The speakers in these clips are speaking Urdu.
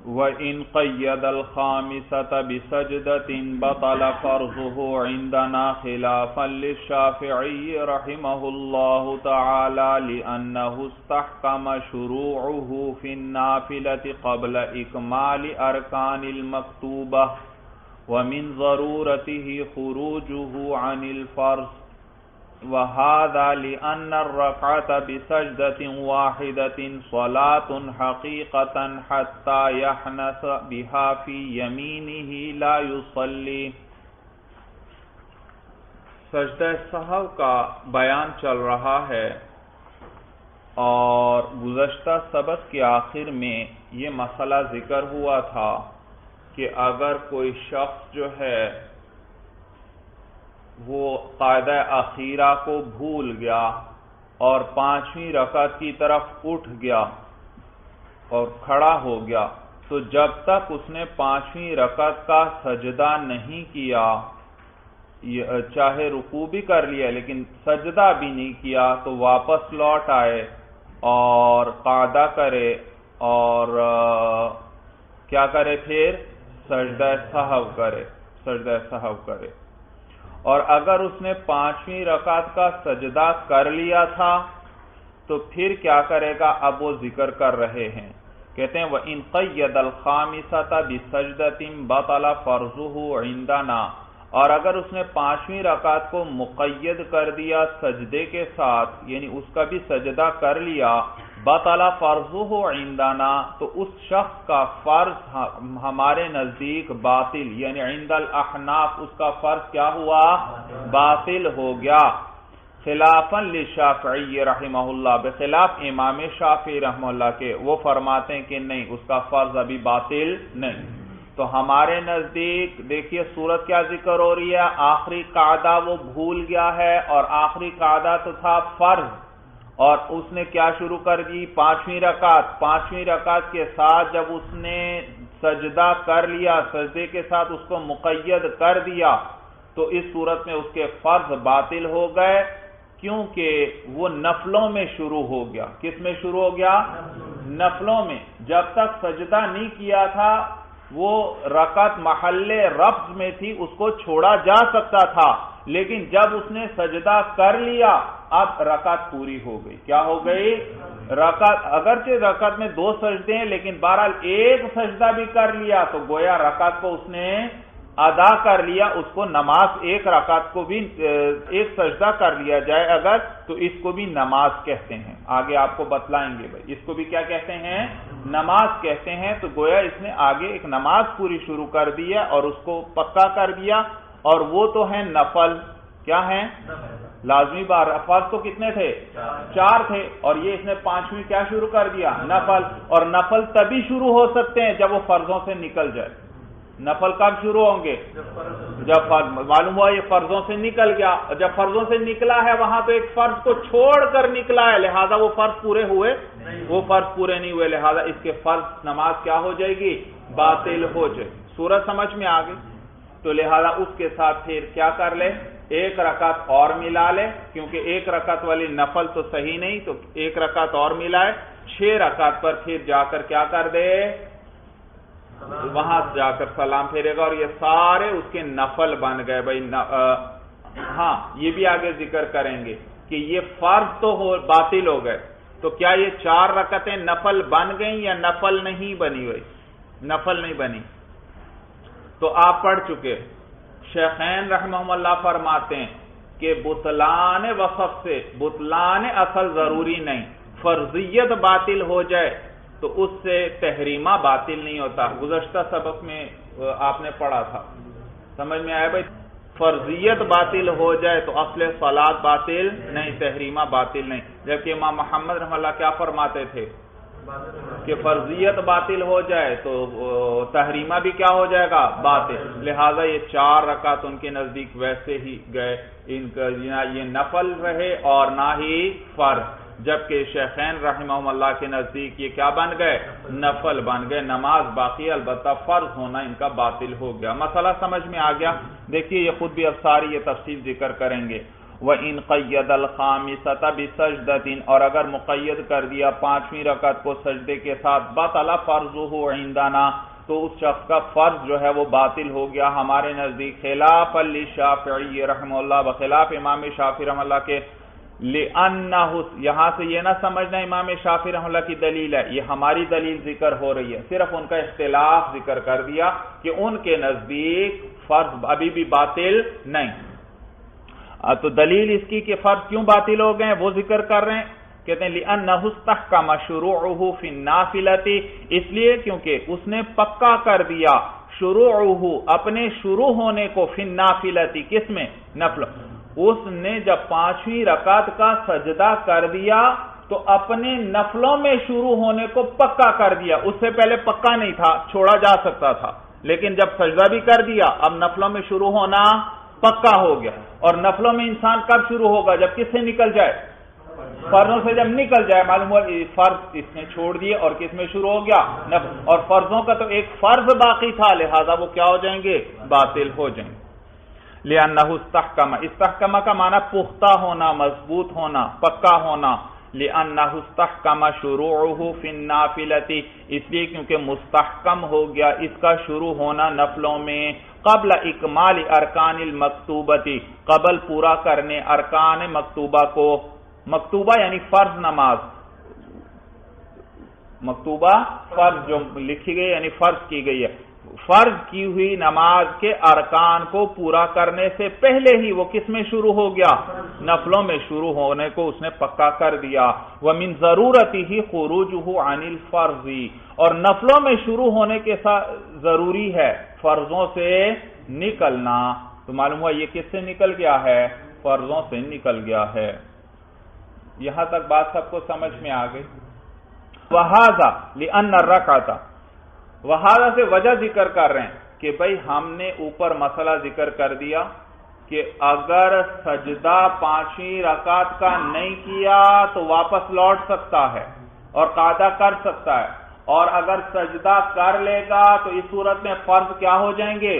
وَإِنْ قَيَّدَ الْخَامِسَةَ بِسَجْدَةٍ بَطَلَ فَرْضُهُ عِنْدَنَا خِلَافًا لِلشَّافِعِيِّ رَحِمَهُ اللَّهُ تَعَالَى لِأَنَّهُ اسْتَحْكَمَ شُرُوعُهُ فِي النَّافِلَةِ قَبْلَ إِكْمَالِ أَرْكَانِ الْمَكْتُوبَةِ وَمِنْ ضَرُورَتِهِ خُرُوجُهُ عَنِ الْفَرْضِ وَهَذَا لِأَنَّ الرَّكْعَةَ بِسَجْدَةٍ وَاحِدَةٍ صَلَاةٌ حَقِيقَةً حَتَّى يَحْنَثَ بِهَا فِي يَمِينِهِ لَا يُصَلِّي۔ سجدہ سہو کا بیان چل رہا ہے، اور گزشتہ سبق کے آخر میں یہ مسئلہ ذکر ہوا تھا کہ اگر کوئی شخص جو ہے وہ قاعدہ اخیرہ کو بھول گیا اور پانچویں رکعت کی طرف اٹھ گیا اور کھڑا ہو گیا، تو جب تک اس نے پانچویں رکعت کا سجدہ نہیں کیا، چاہے رکوع بھی کر لیا لیکن سجدہ بھی نہیں کیا، تو واپس لوٹ آئے اور قاعدہ کرے اور کیا کرے؟ پھر سجدہ سہو کرے۔ اور اگر اس نے پانچویں رکعت کا سجدہ کر لیا تھا تو پھر کیا کرے گا؟ اب وہ ذکر کر رہے ہیں، کہتے ہیں وَإِنْ قَيَّدَ الْخَامِسَةَ بِسَجْدَةٍ بَطَلَ فَرْضُهُ عِنْدَنَا، اور اگر اس نے پانچویں رکعت کو مقید کر دیا سجدے کے ساتھ، یعنی اس کا بھی سجدہ کر لیا، بطل فرضہ عندنا، تو اس شخص کا فرض ہمارے نزدیک باطل، یعنی عند الاحناف اس کا فرض کیا ہوا؟ باطل ہو گیا۔ خلافاً للشافعی رحمہ اللہ، بخلاف امام شافعی رحمہ اللہ کے، وہ فرماتے ہیں کہ نہیں، اس کا فرض ابھی باطل نہیں۔ تو ہمارے نزدیک دیکھیے صورت کیا ذکر ہو رہی ہے، آخری قاعدہ وہ بھول گیا ہے، اور آخری قاعدہ تو تھا فرض، اور اس نے کیا شروع کر دی؟ پانچویں رکعت کے ساتھ جب اس نے سجدہ کر لیا، سجدے کے ساتھ اس کو مقید کر دیا، تو اس صورت میں اس کے فرض باطل ہو گئے، کیونکہ وہ نفلوں میں شروع ہو گیا۔ کس میں شروع ہو گیا؟ نفلوں میں۔ جب تک سجدہ نہیں کیا تھا وہ رکعت محل رفع میں تھی، اس کو چھوڑا جا سکتا تھا، لیکن جب اس نے سجدہ کر لیا اب رکعت پوری ہو گئی۔ کیا ہو گئی؟ رکعت، اگرچہ رکعت میں دو سجدے ہیں لیکن بہرحال ایک سجدہ بھی کر لیا تو گویا رکعت کو اس نے ادا کر لیا، اس کو نماز، ایک رکعت کو بھی ایک سجدہ کر لیا جائے اگر، تو اس کو بھی نماز کہتے ہیں۔ آگے آپ کو بتلائیں گے بھائی اس کو بھی کیا کہتے ہیں؟ نماز کہتے ہیں۔ تو گویا اس نے آگے ایک نماز پوری شروع کر دی ہے اور اس کو پکا کر دیا، اور وہ تو ہیں نفل۔ کیا ہیں؟ لازمی بار فرض تو کتنے تھے؟ 4 تھے، اور یہ اس نے پانچویں کیا شروع کر دیا؟ نفل۔ اور نفل تبھی شروع ہو سکتے ہیں جب وہ فرضوں سے نکل جائے۔ نفل کب شروع ہوں گے؟ جب معلوم ہوا یہ فرضوں سے نکل گیا، جب فرضوں سے نکلا ہے وہاں تو ایک فرض کو چھوڑ کر نکلا ہے، لہذا وہ فرض پورے ہوئے؟ وہ فرض پورے نہیں ہوئے، لہذا اس کے فرض نماز کیا ہو جائے گی؟ باطل ہو جائے۔ سورج سمجھ میں آ گئی؟ تو لہذا اس کے ساتھ پھر کیا کر لے؟ ایک رکعت اور ملا لے، کیونکہ ایک رکعت والی نفل تو صحیح نہیں، تو ایک رکعت اور ملائے، 6 رکعت پر پھر جا کر کیا کر دے؟ وہاں جا کر سلام پھیرے گا، اور یہ سارے اس کے نفل بن گئے بھائی۔ ہاں یہ بھی آگے ذکر کریں گے کہ یہ فرض تو باطل ہو گئے، تو کیا یہ 4 رکعتیں نفل بن گئیں یا نفل نہیں بنی ہوئی؟ نفل نہیں بنی۔ تو آپ پڑھ چکے، شیخین رحمہم اللہ فرماتے ہیں کہ بطلان وصف سے بطلان اصل ضروری نہیں، فرضیت باطل ہو جائے تو اس سے تحریمہ باطل نہیں ہوتا۔ گزشتہ سبق میں آپ نے پڑھا تھا، سمجھ میں آیا بھائی؟ فرضیت باطل ہو جائے تو اصل صلاۃ باطل نہیں، تحریمہ باطل نہیں۔ جبکہ امام محمد رحمہ اللہ کیا فرماتے تھے کہ فرضیت باطل ہو جائے تو تحریمہ بھی کیا ہو جائے گا؟ باطل۔ لہذا یہ 4 رکعت ان کے نزدیک ویسے ہی گئے، ان کا یہ نفل رہے اور نہ ہی فرض، جبکہ شیخین رحمہم اللہ کے نزدیک یہ کیا بن گئے؟ نفل بن گئے، نماز باقی، البتہ فرض ہونا ان کا باطل ہو گیا۔ مسئلہ سمجھ میں آ گیا؟ دیکھیے یہ خود بھی اب ساری یہ تفصیل ذکر کریں گے۔ وَإِنْ قَيَّدَ الْخَامِسَةَ بِسَجْدَةٍ اور اگر مقید کر دیا پانچویں رکعت کو سجدے کے ساتھ بطل فرضه عندنا تو اس شخص کا فرض جو ہے وہ باطل ہو گیا ہمارے نزدیک، خلاف للشافعی رحمہ اللہ، بخلاف امام شافعی رحمہ اللہ کے، لِأَنَّهُ یہاں سے یہ نہ سمجھنا امام شافعی رحمہ اللہ کی دلیل ہے، یہ ہماری دلیل ذکر ہو رہی ہے، صرف ان کا اختلاف ذکر کر دیا کہ ان کے نزدیک فرض ابھی بھی باطل نہیں۔ تو دلیل اس کی کہ فرض کیوں باطل ہو گئے وہ ذکر کر رہے ہیں، کہتے ہیں لِأَنَّهُ اسْتَحْكَمَ شُرُوعُهُ فِي النَّافِلَةِ اس لیے کیونکہ اس نے پکا کر دیا شروعہ اپنے شروع ہونے کو فی النافلۃ کس میں؟ نفل۔ اس نے جب پانچویں رکعت کا سجدہ کر دیا تو اپنے نفلوں میں شروع ہونے کو پکا کر دیا، اس سے پہلے پکا نہیں تھا، چھوڑا جا سکتا تھا، لیکن جب سجدہ بھی کر دیا اب نفلوں میں شروع ہونا پکا ہو گیا۔ اور نفلوں میں انسان کب شروع ہوگا؟ جب کس سے نکل جائے؟ فرضوں سے جب نکل جائے، معلوم ہوا فرض اس نے چھوڑ دیے اور کس میں شروع ہو گیا؟ نفل۔ اور فرضوں کا تو ایک فرض باقی تھا، لہذا وہ کیا ہو جائیں گے؟ باطل ہو جائیں گے۔ لِأَنَّهُ اسْتَحْكَمَ، استحکم کا معنی پختہ ہونا، مضبوط ہونا، پکا ہونا۔ لِأَنَّهُ اسْتَحْكَمَ شُرُوعُهُ فِي النَّافِلَةِ اس لیے کیونکہ مستحکم ہو گیا اس کا شروع ہونا نفلوں میں، قبل اکمال ارکان المکتوبۃ قبل پورا کرنے ارکان مکتوبہ کو۔ مکتوبہ یعنی فرض نماز، مکتوبہ فرض جو لکھی گئی یعنی فرض کی گئی ہے، فرض کی ہوئی نماز کے ارکان کو پورا کرنے سے پہلے ہی وہ کس میں شروع ہو گیا؟ نفلوں میں شروع ہونے کو اس نے پکا کر دیا۔ وَمِن ضَرُورَتِهِ خُرُوجُهُ عَنِ الْفَرْضِ اور نفلوں میں شروع ہونے کے ساتھ ضروری ہے فرضوں سے نکلنا۔ تو معلوم ہوا یہ کس سے نکل گیا ہے؟ فرضوں سے نکل گیا ہے۔ یہاں تک بات سب کو سمجھ میں آ گئی؟ وَهَذَا لِأَنَّ الرَّكْعَةَ وہذا سے وجہ ذکر کر رہے ہیں کہ بھئی ہم نے اوپر مسئلہ ذکر کر دیا کہ اگر سجدہ پانچویں رکعت کا نہیں کیا تو واپس لوٹ سکتا ہے اور قاعدہ کر سکتا ہے، اور اگر سجدہ کر لے گا تو اس صورت میں فرض کیا ہو جائیں گے؟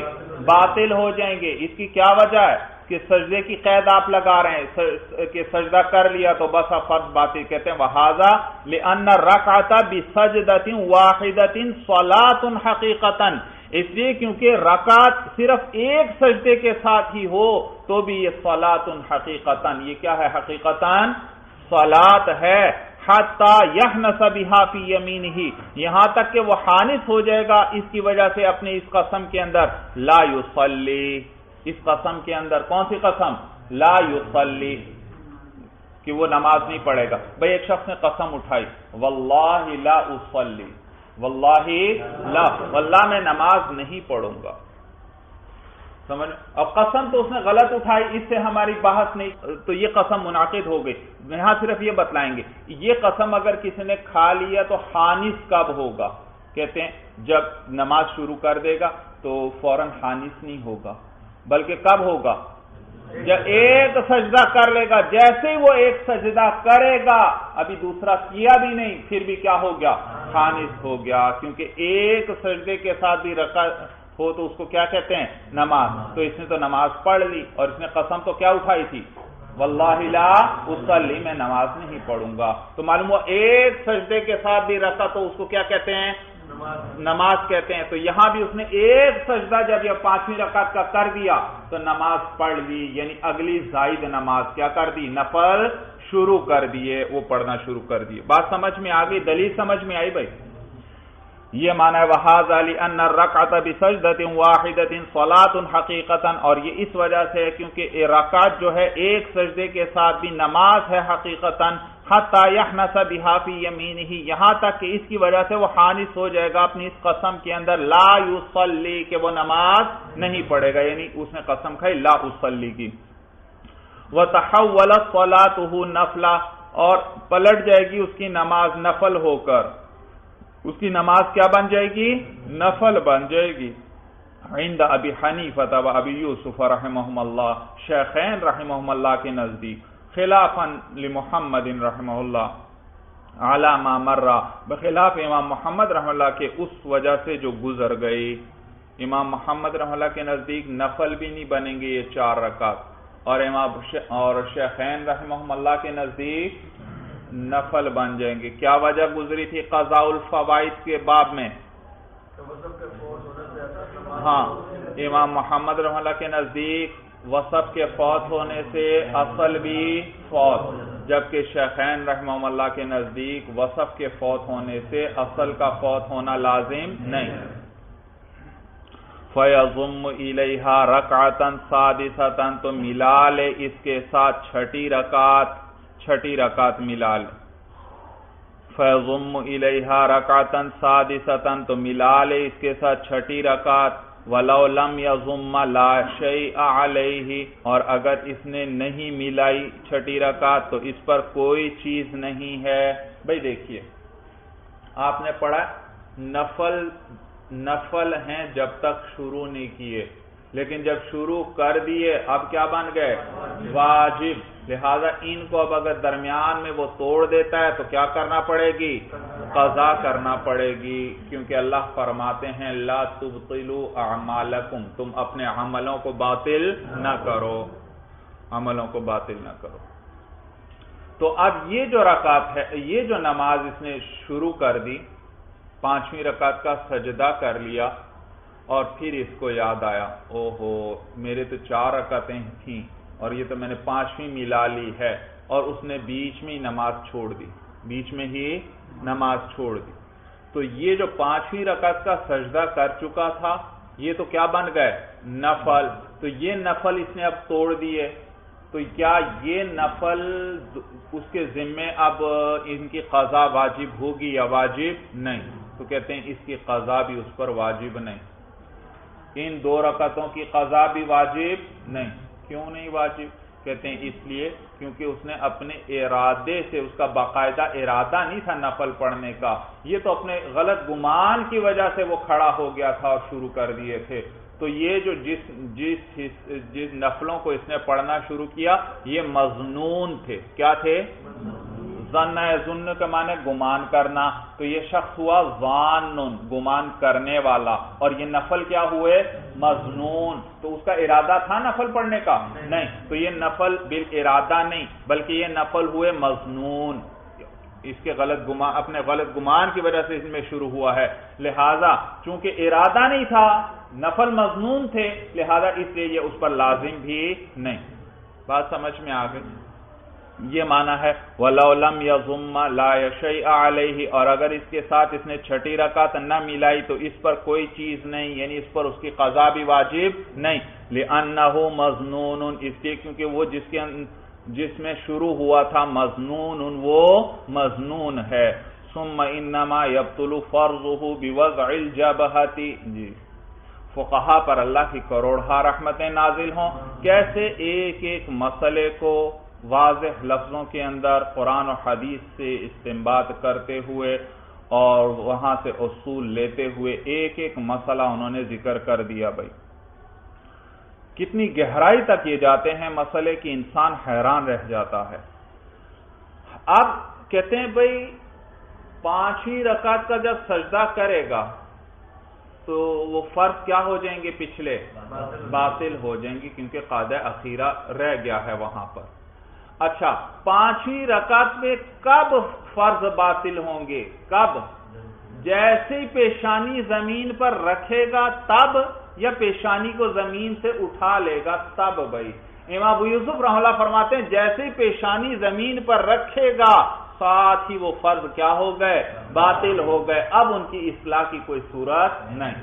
باطل ہو جائیں گے۔ اس کی کیا وجہ ہے کہ سجدے کی قید آپ لگا رہے ہیں کہ سجدہ کر لیا تو بس فرض باطل۔ کہتے ہیں وَهَذَا لِأَنَّ الرَّكْعَةَ بِسَجْدَةٍ وَاحِدَةٍ صَلَاةٌ حَقِيقَةً اس لیے کیونکہ رکعت صرف ایک سجدے کے ساتھ ہی ہو تو بھی یہ صلاۃ حقیقتاً، یہ کیا ہے؟ حقیقتاً صلاۃ ہے۔ حتی یحنس بہا فی یمینہ یہاں تک کہ وہ حانث ہو جائے گا اس کی وجہ سے اپنے اس قسم کے اندر، لا یصلی، اس قسم کے اندر کون سی قسم؟ لا یصلی، کہ وہ نماز نہیں پڑھے گا۔ بھئی ایک شخص نے قسم اٹھائی، واللہ لا اصلی، واللہ لا، واللہ میں نماز نہیں پڑھوں گا، سمجھ؟ اب قسم تو اس نے غلط اٹھائی، اس سے ہماری بحث نہیں، تو یہ قسم منعقد ہو گئی۔ یہاں صرف یہ بتلائیں گے یہ قسم اگر کسی نے کھا لیا تو حانث کب ہوگا؟ کہتے ہیں جب نماز شروع کر دے گا تو فوراً حانث نہیں ہوگا، بلکہ کب ہوگا؟ جب ایک سجدہ کر لے گا، جیسے ہی وہ ایک سجدہ کرے گا، ابھی دوسرا کیا بھی نہیں، پھر بھی کیا ہو گیا؟ حانث ہو گیا، کیونکہ ایک سجدے کے ساتھ بھی رکعت ہو تو اس کو کیا کہتے ہیں؟ نماز۔ تو اس نے تو نماز پڑھ لی اور اس نے قسم تو کیا اٹھائی تھی؟ واللہ لا اصلی، میں نماز نہیں پڑھوں گا۔ تو معلوم ہوا ایک سجدے کے ساتھ بھی رکعت تو اس کو کیا کہتے ہیں؟ نماز کہتے ہیں۔ تو یہاں بھی اس نے ایک سجدہ جب یہ پانچویں رکعت کا کر دیا تو نماز پڑھ لی، یعنی اگلی زائد نماز کیا کر دی؟ نفل شروع کر دیے، وہ پڑھنا شروع کر دیے۔ بات سمجھ میں آ گئی؟ دلیل سمجھ میں آئی بھائی؟ یہ معنی ہے وَهَذَا لِأَنَّ الرَّكْعَةَ بِسَجْدَةٍ وَاحِدَةٍ صَلَاةٌ حَقِيقَةً اور یہ اس وجہ سے ہے کیونکہ رکعت جو ہے ایک سجدے کے ساتھ بھی نماز ہے حقیقتاً، حَتَّى يَحْنَسَ بِهَا فِي يَمِينِهِ یہاں تک کہ اس کی وجہ سے وہ حانث ہو جائے گا اپنی اس قسم کے اندر، لا يصلی، کہ وہ نماز نہیں پڑھے گا، یعنی اس نے قسم کھائی لا اصلی کی۔ وَتَحَوَّلَتْ صَلَاتُهُ نَفْلًا اور پلٹ جائے گی اس کی نماز نفل ہو کر، اس کی نماز کیا بن جائے گی؟ نفل بن جائے گی۔ عند ابی حنیفہ و ابی یوسف رحمہم اللہ، شیخین رحمہم اللہ کے نزدیک، خلافا لمحمد رحمہ اللہ علی ما مر، بخلاف امام محمد رحمہ اللہ کے اس وجہ سے جو گزر گئی۔ امام محمد رحمہ اللہ کے نزدیک نفل بھی نہیں بنیں گے یہ 4 رکعت، اور امام اور شیخین رحمہم اللہ کے نزدیک نفل بن جائیں گے. کیا وجہ گزری تھی قضاء الفوائد کے باب میں؟ ہاں، امام محمد رحمہ اللہ کے نزدیک وصف کے فوت ہونے سے اصل بھی فوت، جبکہ شیخین رحمہ اللہ کے نزدیک وصف کے فوت ہونے سے اصل کا فوت ہونا لازم نہیں. فَيَضُمُّ إِلَيْهَا رَكْعَةً سَادِسَةً، تو ملا لے اس کے ساتھ چھٹی رکعت ملا لے. فَيَضُمُّ إِلَيْهَا رَكْعَةً سَادِسَةً، تو ملا لے اس کے ساتھ چھٹی رکعت. وَلَوْ لَمْ يَضُمَّ لَا شَيْءَ عَلَيْهِ، اور اگر اس نے نہیں ملائی چھٹی رکعت تو اس پر کوئی چیز نہیں ہے. بھئی دیکھیے، آپ نے پڑھا نفل ہیں جب تک شروع نہیں کیے، لیکن جب شروع کر دیے اب کیا بن گئے؟ واجب. لہذا ان کو اب اگر درمیان میں وہ توڑ دیتا ہے تو کیا کرنا پڑے گی؟ قضا کرنا پڑے گی، کیونکہ اللہ فرماتے ہیں لا تبطلوا اعمالکم، تم اپنے عملوں کو باطل نہ کرو، عملوں کو باطل نہ کرو. تو اب یہ جو رکعت ہے، یہ جو نماز اس نے شروع کر دی، 5ویں رکعت کا سجدہ کر لیا، اور پھر اس کو یاد آیا اوہو میرے تو 4 رکعتیں تھیں اور یہ تو میں نے 5ویں ملا لی ہے، اور اس نے بیچ میں ہی نماز چھوڑ دی، بیچ میں ہی نماز چھوڑ دی. تو یہ جو 5ویں رکعت کا سجدہ کر چکا تھا یہ تو کیا بن گئے؟ نفل. تو یہ نفل اس نے اب توڑ دیے، تو کیا یہ نفل اس کے ذمے اب ان کی قضا واجب ہوگی یا واجب نہیں؟ تو کہتے ہیں اس کی قضا بھی اس پر واجب نہیں، ان 2 رکعتوں کی قضا بھی واجب نہیں. کیوں نہیں واجب؟ کہتے ہیں اس لیے کیونکہ اس نے اپنے ارادے سے، اس کا باقاعدہ ارادہ نہیں تھا نفل پڑھنے کا، یہ تو اپنے غلط گمان کی وجہ سے وہ کھڑا ہو گیا تھا اور شروع کر دیے تھے. تو یہ جو جس نفلوں کو اس نے پڑھنا شروع کیا یہ مظنون تھے. کیا تھے؟ ظن کے معنی گمان کرنا، تو یہ شخص ہوا ظان، گمان کرنے والا، اور یہ نفل کیا ہوئے؟ مظنون. تو اس کا ارادہ تھا نفل پڑھنے کا؟ نہیں. تو یہ نفل بالارادہ نہیں بلکہ یہ نفل ہوئے مظنون، اس کے اپنے غلط گمان کی وجہ سے اس میں شروع ہوا ہے. لہذا چونکہ ارادہ نہیں تھا، نفل مظنون تھے، لہذا اس لیے یہ اس پر لازم بھی نہیں. بات سمجھ میں آ گئی؟ یہ معنی ہے وَلَوْ لَمْ يَضُمَّ لَا شَيْءَ عَلَيْهِ، اور اگر اس کے ساتھ اس نے چھٹی رکعت نہ ملائی تو اس پر کوئی چیز نہیں، یعنی اس پر اس کی قضا بھی واجب نہیں. لِأَنَّهُ مَظْنُونٌ، اس لیے کیونکہ وہ جس میں شروع ہوا تھا مظنون، وہ مظنون ہے. ثُمَّ إِنَّمَا يَبْطُلُ فَرْضُهُ بِوَضْعِ الْجَبْهَةِ. جی، فقہا پر اللہ کی کروڑہا رحمتیں نازل ہوں، کیسے ایک ایک مسئلے کو واضح لفظوں کے اندر قرآن و حدیث سے استنباط کرتے ہوئے اور وہاں سے اصول لیتے ہوئے ایک ایک مسئلہ انہوں نے ذکر کر دیا. بھائی کتنی گہرائی تک یہ جاتے ہیں مسئلے کی انسان حیران رہ جاتا ہے. اب کہتے ہیں بھائی 5ویں رکعت کا جب سجدہ کرے گا تو وہ فرض کیا ہو جائیں گے؟ پچھلے باطل ہو جائیں گے، کیونکہ قاعدہ اخیرہ رہ گیا ہے وہاں پر. اچھا، 5ویں رکعت میں کب فرض باطل ہوں گے؟ کب؟ جیسے ہی پیشانی زمین پر رکھے گا تب، یا پیشانی کو زمین سے اٹھا لے گا تب؟ بھائی امام ابو یوسف رحمہ اللہ فرماتے ہیں جیسے ہی پیشانی زمین پر رکھے گا ساتھ ہی وہ فرض کیا ہو گئے؟ باطل ہو گئے. اب ان کی اصلاح کی کوئی صورت نہیں.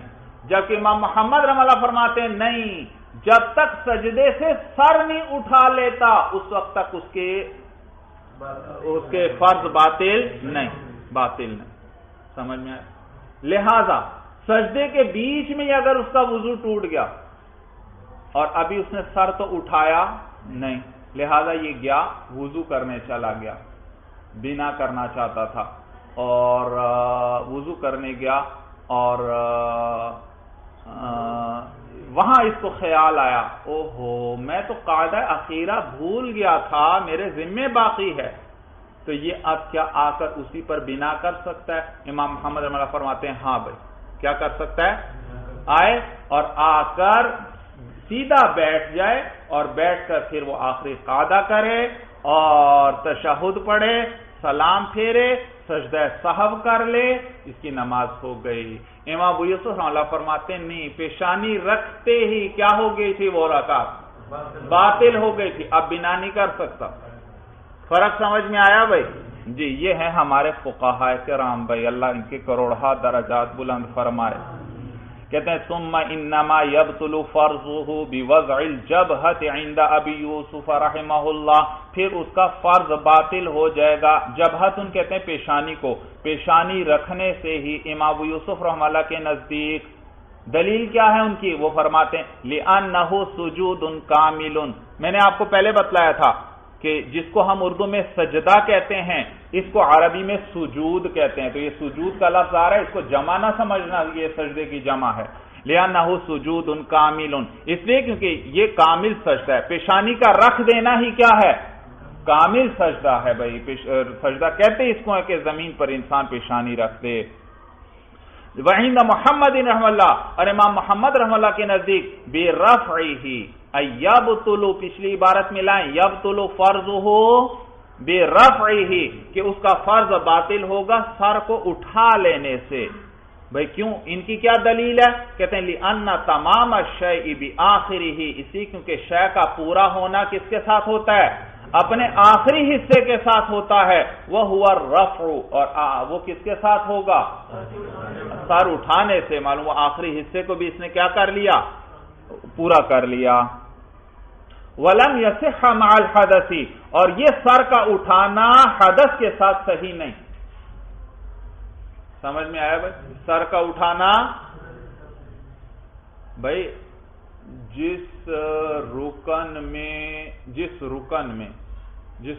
جبکہ امام محمد رحمہ اللہ فرماتے ہیں نہیں، جب تک سجدے سے سر نہیں اٹھا لیتا اس وقت تک اس کے فرض باطل نہیں. سمجھ میں آئے؟ لہذا سجدے کے بیچ میں اگر اس کا وضو ٹوٹ گیا اور ابھی اس نے سر تو اٹھایا نہیں، لہذا یہ گیا وضو کرنے چلا گیا، بنا کرنا چاہتا تھا اور وضو کرنے گیا اور وہاں اس کو خیال آیا اوہو میں تو قاعدہ اخیرہ بھول گیا تھا، میرے ذمے باقی ہے. تو یہ اب کیا آ کر اسی پر بنا کر سکتا ہے؟ امام محمد رحمہ اللہ فرماتے ہیں ہاں بھائی کیا کر سکتا ہے؟ آئے اور آ کر سیدھا بیٹھ جائے اور بیٹھ کر پھر وہ آخری قعدہ کرے اور تشہد پڑھے، سلام پھیرے، سجدہ سہو کر لے، اس کی نماز ہو گئی۔ امام ابو یوسف رحمہ اللہ فرماتے ہیں نہیں، پیشانی رکھتے ہی کیا ہو گئی تھی، وہ رکعت باطل ہو گئی تھی، اب بنا نہیں کر سکتا۔ فرق سمجھ میں آیا بھائی؟ جی یہ ہے ہمارے فقہاء کرام بھائی، اللہ ان کے کروڑہا درجات بلند فرمائے۔ کہتے ہیں ثم انما يبطل فرضه بوضع الجبهة عند ابی یوسف رحمہ اللہ، پھر اس کا فرض باطل ہو جائے گا۔ جبہت ان کہتے ہیں پیشانی کو، پیشانی رکھنے سے ہی امام ابو یوسف رحمہ اللہ کے نزدیک۔ دلیل کیا ہے ان کی؟ وہ فرماتے ہیں لأنه سجود کامل، میں نے آپ کو پہلے بتلایا تھا کہ جس کو ہم اردو میں سجدہ کہتے ہیں اس کو عربی میں سجود کہتے ہیں، تو یہ سجود کا لفظ آ رہا ہے، اس کو جمع نہ سمجھنا، یہ سجدے کی جمع ہے۔ لِأَنَّهُ سُجُودٌ کامل، اس لیے کیونکہ یہ کامل سجدہ ہے، پیشانی کا رکھ دینا ہی کیا ہے؟ کامل سجدہ ہے بھائی، سجدہ کہتے ہیں اس کو ہے کہ زمین پر انسان پیشانی رکھ دے۔ وعند محمد رحمہ اللہ، اور امام محمد رحمہ اللہ کے نزدیک بِرَفْعِهِ یبطل، پچھلی عبارت میں لائیں یبطل فرضہ برفعہ، کہ اس کا فرض باطل ہوگا سر کو اٹھا لینے سے۔ بھئی کیوں؟ ان کی کیا دلیل ہے؟ کہتے ہیں لأن تمام الشیء بآخرہ، اسی کیونکہ شے کا پورا ہونا کس کے ساتھ ہوتا ہے؟ اپنے آخری حصے کے ساتھ ہوتا ہے، وہو الرفع، اور وہ کس کے ساتھ ہوگا؟ سر اٹھانے سے۔ معلوم وہ آخری حصے کو بھی اس نے کیا کر لیا؟ پورا کر لیا۔ وَلَمْ يَصِحَّ مَعَ الْحَدَثِ، اور یہ سر کا اٹھانا حدث کے ساتھ صحیح نہیں۔ سمجھ میں آیا بھائی؟ سر کا اٹھانا بھائی جس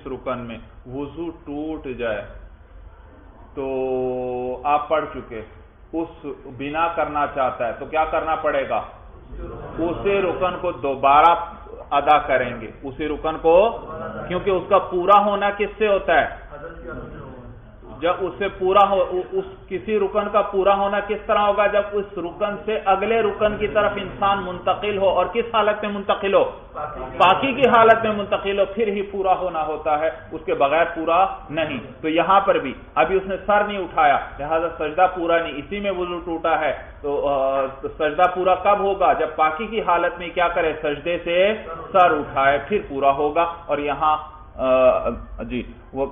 رکن میں وضو ٹوٹ جائے تو آپ پڑھ چکے، اس بنا کرنا چاہتا ہے تو کیا کرنا پڑے گا؟ اسی رکن کو دوبارہ ادا کریں گے، اسی رکن کو، کیونکہ اس کا پورا ہونا کس سے ہوتا ہے؟ جب اس سے پورا ہو، اس کسی رکن کا پورا ہونا کس طرح ہوگا؟ جب اس رکن سے اگلے رکن کی طرف انسان منتقل ہو، اور کس حالت میں منتقل ہو؟ پاکی کی حالت میں منتقل ہو، پھر ہی پورا ہونا ہوتا ہے، اس کے بغیر پورا نہیں۔ تو یہاں پر بھی ابھی اس نے سر نہیں اٹھایا، لہذا سجدہ پورا نہیں، اسی میں وضو ٹوٹا ہے، تو سجدہ پورا کب ہوگا؟ جب پاکی کی حالت میں کیا کرے؟ سجدے سے سر اٹھائے، پھر پورا ہوگا۔ اور یہاں جی وہ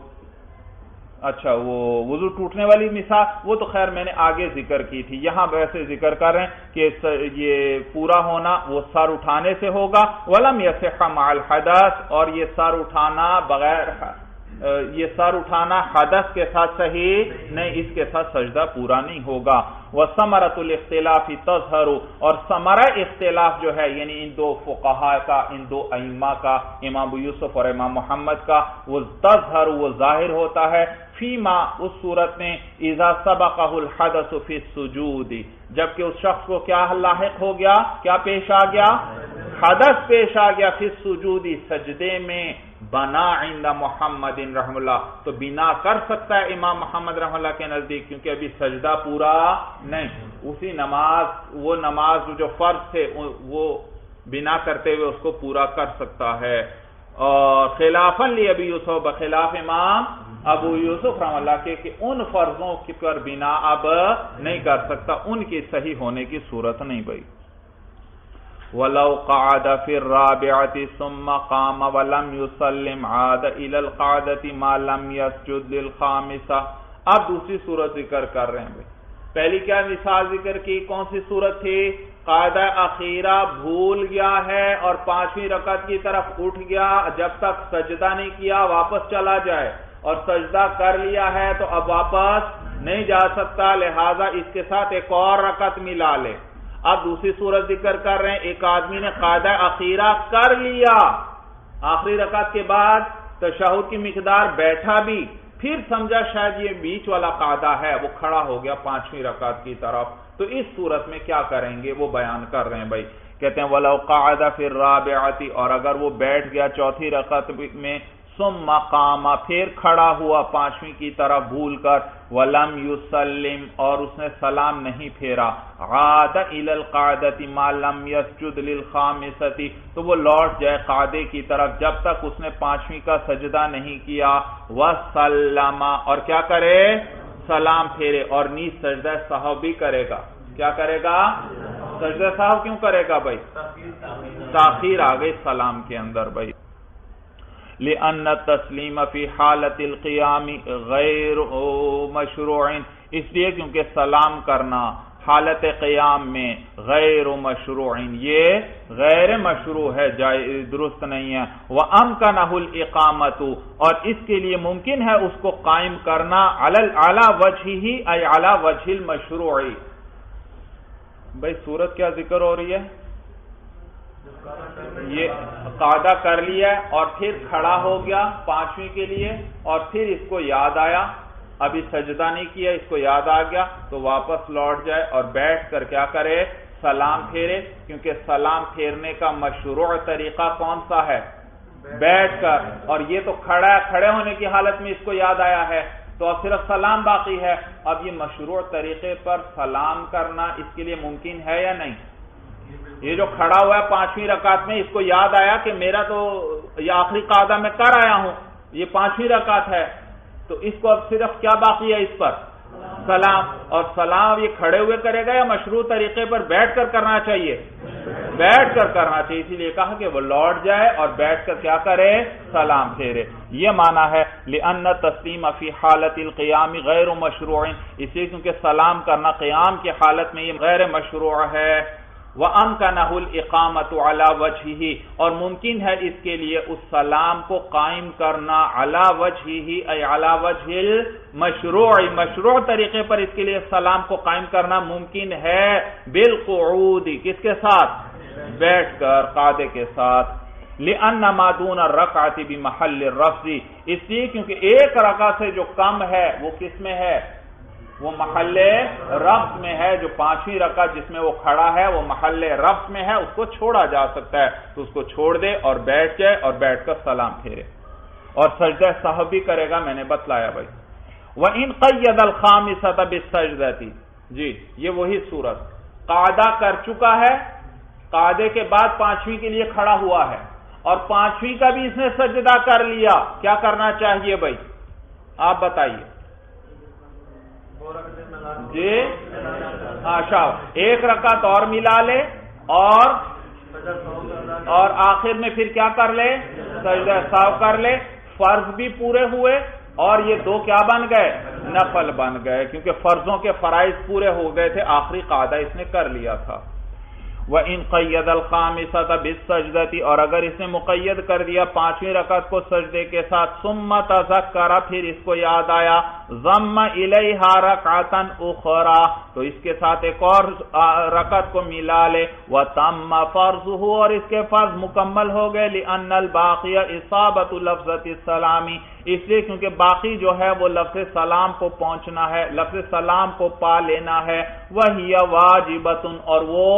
اچھا وہ وضو ٹوٹنے والی مثال وہ تو خیر میں نے آگے ذکر کی تھی، یہاں ویسے ذکر کر رہے ہیں کہ یہ پورا ہونا وہ سر اٹھانے سے ہوگا۔ وَلَمْ يَصِحَّ مَعَ الْحَدَثِ، اور یہ سر اٹھانا بغیر، یہ سر اٹھانا حدث کے ساتھ صحیح نہیں، اس کے ساتھ سجدہ پورا نہیں ہوگا۔ وَثَمَرَةُ الْاخْتِلَافِ تَظْهَرُ، اور ثمرہ اختلاف جو ہے یعنی ان دو فقہاء کا، ان دو ائمہ کا، امام ابو یوسف اور امام محمد کا، وہ تظہر، وہ ظاہر ہوتا ہے، فیما، اس صورت میں، اذا سبقہ الحدث فی السجود، جبکہ اس شخص کو کیا لاحق ہو گیا؟ کیا پیش آ گیا؟ حدث پیش آ گیا، فی السجود، سجدے میں، بنا عند محمد رحم اللہ، تو بنا کر سکتا ہے امام محمد رحم اللہ کے نزدیک، کیونکہ ابھی سجدہ پورا نہیں، اسی نماز، وہ نماز جو فرض تھے وہ بنا کرتے ہوئے اس کو پورا کر سکتا ہے۔ اور خلافاً لی ابی یوسف، بخلاف امام ابو یوسف رحم اللہ کے کہ ان فرضوں پر بنا اب نہیں کر سکتا، ان کی صحیح ہونے کی صورت نہیں بھائی۔ وَلَوْ قَعَدَ فِي الرَّابِعَةِ ثُمَّ قَامَ وَلَمْ يُسَلِّمْ عَادَ إِلَى الْقَعْدَةِ مَا لَمْ يَسْجُدْ لِلْخَامِسَةِ۔ اب دوسری صورت ذکر کر رہے ہیں بھائی، پہلی کیا مثال ذکر کی؟ کون سی صورت تھی؟ قاعدہ اخیرہ بھول گیا ہے اور پانچویں رکعت کی طرف اٹھ گیا، جب تک سجدہ نہیں کیا واپس چلا جائے، اور سجدہ کر لیا ہے تو اب واپس نہیں جا سکتا، لہذا اس کے ساتھ ایک اور رکعت ملا لے۔ اب دوسری صورت ذکر کر رہے ہیں، ایک آدمی نے قاعدہ اخیرہ کر لیا، آخری رکعت کے بعد تشہد کی مقدار بیٹھا بھی، پھر سمجھا شاید یہ بیچ والا قاعدہ ہے، وہ کھڑا ہو گیا پانچویں رکعت کی طرف، تو اس صورت میں کیا کریں گے وہ بیان کر رہے ہیں بھائی۔ کہتے ہیں وَلَوْ قَعَدَ فِي الرَّابِعَةِ، اور اگر وہ بیٹھ گیا چوتھی رکعت میں، ثم قام پھر کھڑا ہوا پانچویں کی طرف بھول کر ولم یسلم اور اس نے سلام نہیں پھیرا عاد الی القعدۃ ما لم یسجد للخامسۃ تو وہ لوٹ جائے قاعدے کی طرف جب تک اس نے پانچویں کا سجدہ نہیں کیا وسلم اور کیا کرے سلام پھیرے اور نیز سجدہ سہو بھی کرے گا کیا کرے گا سجدہ سہو کیوں کرے گا بھائی تاخیر آ گئی سلام کے اندر بھائی لأن التسلیم فی حالت القیام غیر مشروع اس لیے کیونکہ سلام کرنا حالت قیام میں غیر مشروع یہ غیر مشروع ہے درست نہیں ہے وَأَمْكَنَهُ الْإِقَامَةُ اور اس کے لیے ممکن ہے اس کو قائم کرنا عَلَى وَجْهِهِ أي عَلَى وَجْهِ الْمَشْرُوعِ بھئی صورت کیا ذکر ہو رہی ہے یہ قاعدہ کر لیا اور پھر کھڑا ہو گیا پانچویں کے لیے اور پھر اس کو یاد آیا ابھی سجدہ نہیں کیا اس کو یاد آ گیا تو واپس لوٹ جائے اور بیٹھ کر کیا کرے سلام پھیرے کیونکہ سلام پھیرنے کا مشروع طریقہ کون سا ہے بیٹھ کر اور یہ تو کھڑے ہونے کی حالت میں اس کو یاد آیا ہے تو اب صرف سلام باقی ہے اب یہ مشروع طریقے پر سلام کرنا اس کے لیے ممکن ہے یا نہیں یہ جو کھڑا ہوا ہے پانچویں رکعت میں اس کو یاد آیا کہ میرا تو یہ آخری قاعدہ میں کر آیا ہوں یہ پانچویں رکعت ہے تو اس کو اب صرف کیا باقی ہے اس پر سلام اور سلام یہ کھڑے ہوئے کرے گا یا مشروع طریقے پر بیٹھ کر کرنا چاہیے بیٹھ کر کرنا چاہیے اسی لیے کہا کہ وہ لوٹ جائے اور بیٹھ کر کیا کرے سلام پھیرے یہ معنی ہے لأن التسلیم فی حالت القیام غیر مشروع اس لیے کیونکہ سلام کرنا قیام کی حالت میں یہ غیر مشروع ہے وَأَمْكَنَهُ الْإِقَامَةُ عَلَى وَجْهِهِ اور ممکن ہے اس کے لیے اس سلام کو قائم کرنا عَلَى وَجْهِهِ أي عَلَى وَجْهِ الْمَشْرُوعِ مشروع طریقے پر اس کے لیے سلام کو قائم کرنا ممکن ہے بالقعود کس کے ساتھ بیٹھ کر قاعدے کے ساتھ لِأَنَّ مَا دُونَ الرَّكْعَةِ بِمَحَلِّ الرَّفْعِ اس لیے کیونکہ ایک رکعت سے جو کم ہے وہ کس میں ہے وہ محل رفع میں ہے جو پانچویں رکعت جس میں وہ کھڑا ہے وہ محل رفع میں ہے اس کو چھوڑا جا سکتا ہے تو اس کو چھوڑ دے اور بیٹھ جائے اور بیٹھ کر سلام پھیرے اور سجدہ سہو بھی کرے گا میں نے بتلایا بھائی وَإِنْ قَيَّدَ الْخَامِسَةَ بِالسَّجْدَةِ جی یہ وہی صورت قاعدہ کر چکا ہے قاعدے کے بعد پانچویں کے لیے کھڑا ہوا ہے اور پانچویں کا بھی اس نے سجدہ کر لیا کیا کرنا چاہیے بھائی آپ بتائیے جی اچھا ایک رکعت اور ملا لے اور آخر میں پھر کیا کر لے سجدہ سہو کر لے فرض بھی پورے ہوئے اور یہ دو کیا بن گئے نفل بن گئے کیونکہ فرضوں کے فرائض پورے ہو گئے تھے آخری قاعدہ اس نے کر لیا تھا وَإِنْ قَيَّدَ الْخَامِسَةَ بِالسَّجْدَةِ اور اگر اس نے مقید کر دیا پانچویں رکعت کو سجدے کے ساتھ ثُمَّ تَذَكَّرَ پھر اس کو یاد آیا ضَمَّ إِلَيْهَا رَكْعَةً أُخْرَى تو اس کے ساتھ ایک اور رکعت کو ملا لے وَتَمَّ فَرْضُهُ اور اس کے فرض مکمل ہو گئے لِأَنَّ الْبَاقِيَ إِصَابَةُ لَفْظَةِ السَّلَامِ اس لیے کیونکہ باقی جو ہے وہ لفظ سلام کو پہنچنا ہے لفظ سلام کو پا لینا ہے وَهِيَ وَاجِبَةٌ اور وہ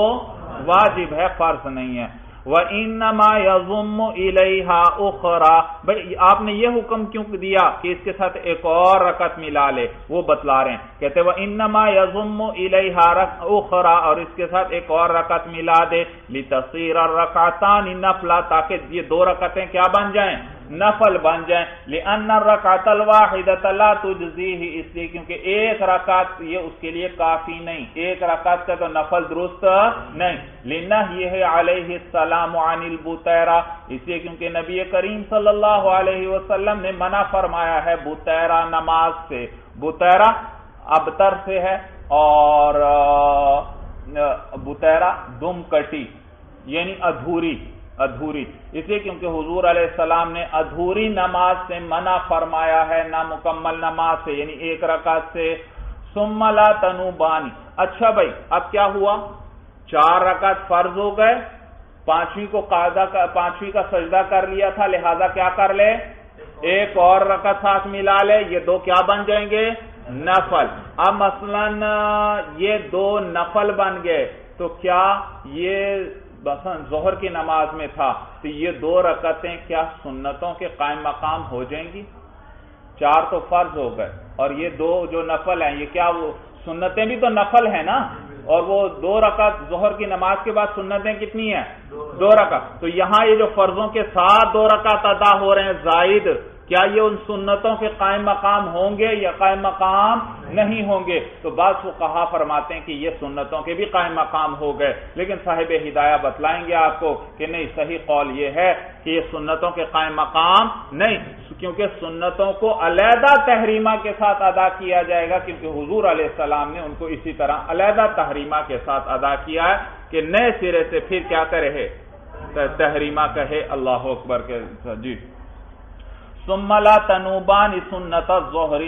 واجب ہے فرض نہیں ہے وَإِنَّمَا يَضُمُّ إِلَيْهَا أُخْرَى بھئی آپ نے یہ حکم کیوں دیا کہ اس کے ساتھ ایک اور رکعت ملا لے وہ بتلا رہے ہیں کہتے وَإِنَّمَا يَضُمُّ إِلَيْهَا أُخْرَى اور اس کے ساتھ ایک اور رکعت ملا دے لِتَصِيرَ الرَّكْعَتَانِ نَفْلًا تاکہ یہ دو رکعتیں کیا بن جائیں نفل بن جائیں لِأَنَّ الرَّكْعَةَ الْوَاحِدَةَ لَا تُجْزِيهِ اس لیے کیونکہ ایک رکعت یہ اس کے لیے کافی نہیں ایک رکعت کا تو نفل درست نہیں لِنَهْيِهِ عَلَيْهِ السَّلَامُ عَنِ الْبُطَيْرَةِ اس لیے کیونکہ نبی کریم صلی اللہ علیہ وسلم نے منع فرمایا ہے بطیرہ نماز سے بطیرہ ابتر سے ہے اور بطیرہ دم کٹی یعنی ادھوری اس لیے کیونکہ حضور علیہ السلام نے ادھوری نماز سے منع فرمایا ہے نامکمل نماز سے یعنی ایک رکعت سے ثم لا تنوبانی اچھا بھائی اب کیا ہوا چار رکعت فرض ہو گئے پانچویں کا سجدہ کر لیا تھا لہذا کیا کر لے ایک اور رکعت ساتھ ملا لے یہ دو کیا بن جائیں گے نفل اب مثلا یہ دو نفل بن گئے تو کیا یہ ظہر کی نماز میں تھا تو یہ 2 رکعتیں کیا سنتوں کے قائم مقام ہو جائیں گی؟ 4 تو فرض ہو گئے اور یہ 2 جو نفل ہیں، یہ کیا وہ سنتیں بھی تو نفل ہیں نا، اور وہ 2 رکعت ظہر کی نماز کے بعد سنتیں کتنی ہیں؟ 2 رکعت۔ تو یہاں یہ جو فرضوں کے ساتھ 2 رکعت ادا ہو رہے ہیں زائد، کیا یہ ان سنتوں کے قائم مقام ہوں گے یا قائم مقام نہیں ہوں گے؟ تو بعض فقہا فرماتے ہیں کہ یہ سنتوں کے بھی قائم مقام ہو گئے، لیکن صاحب ہدایہ بتلائیں گے آپ کو کہ نہیں، صحیح قول یہ ہے کہ یہ سنتوں کے قائم مقام نہیں، کیونکہ سنتوں کو علیحدہ تحریمہ کے ساتھ ادا کیا جائے گا، کیونکہ حضور علیہ السلام نے ان کو اسی طرح علیحدہ تحریمہ کے ساتھ ادا کیا ہے کہ نئے سرے سے پھر کیا کرے، تحریمہ کہے۔ اللہ اکبر کے جی۔ ثم لا تنوبان سنت الظہر،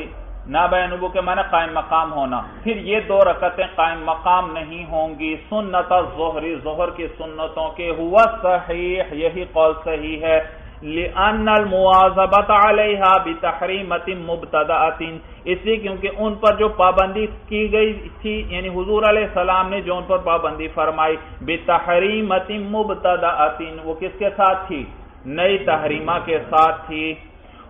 نابینوبو کے معنی قائم مقام ہونا، پھر یہ 2 رکعتیں قائم مقام نہیں ہوں گی سنت الظہر، ظہر کی سنتوں کے، ہوا صحیح، یہی قول صحیح ہے، لأن المواظبۃ علیہا بتحریمۃ مبتدأۃ، اس لیے کیونکہ ان پر جو پابندی کی گئی تھی، یعنی حضور علیہ السلام نے جو ان پر پابندی فرمائی، بتحریمۃ مبتدأۃ، وہ کس کے ساتھ تھی؟ نئی تحریمہ کے ساتھ تھی۔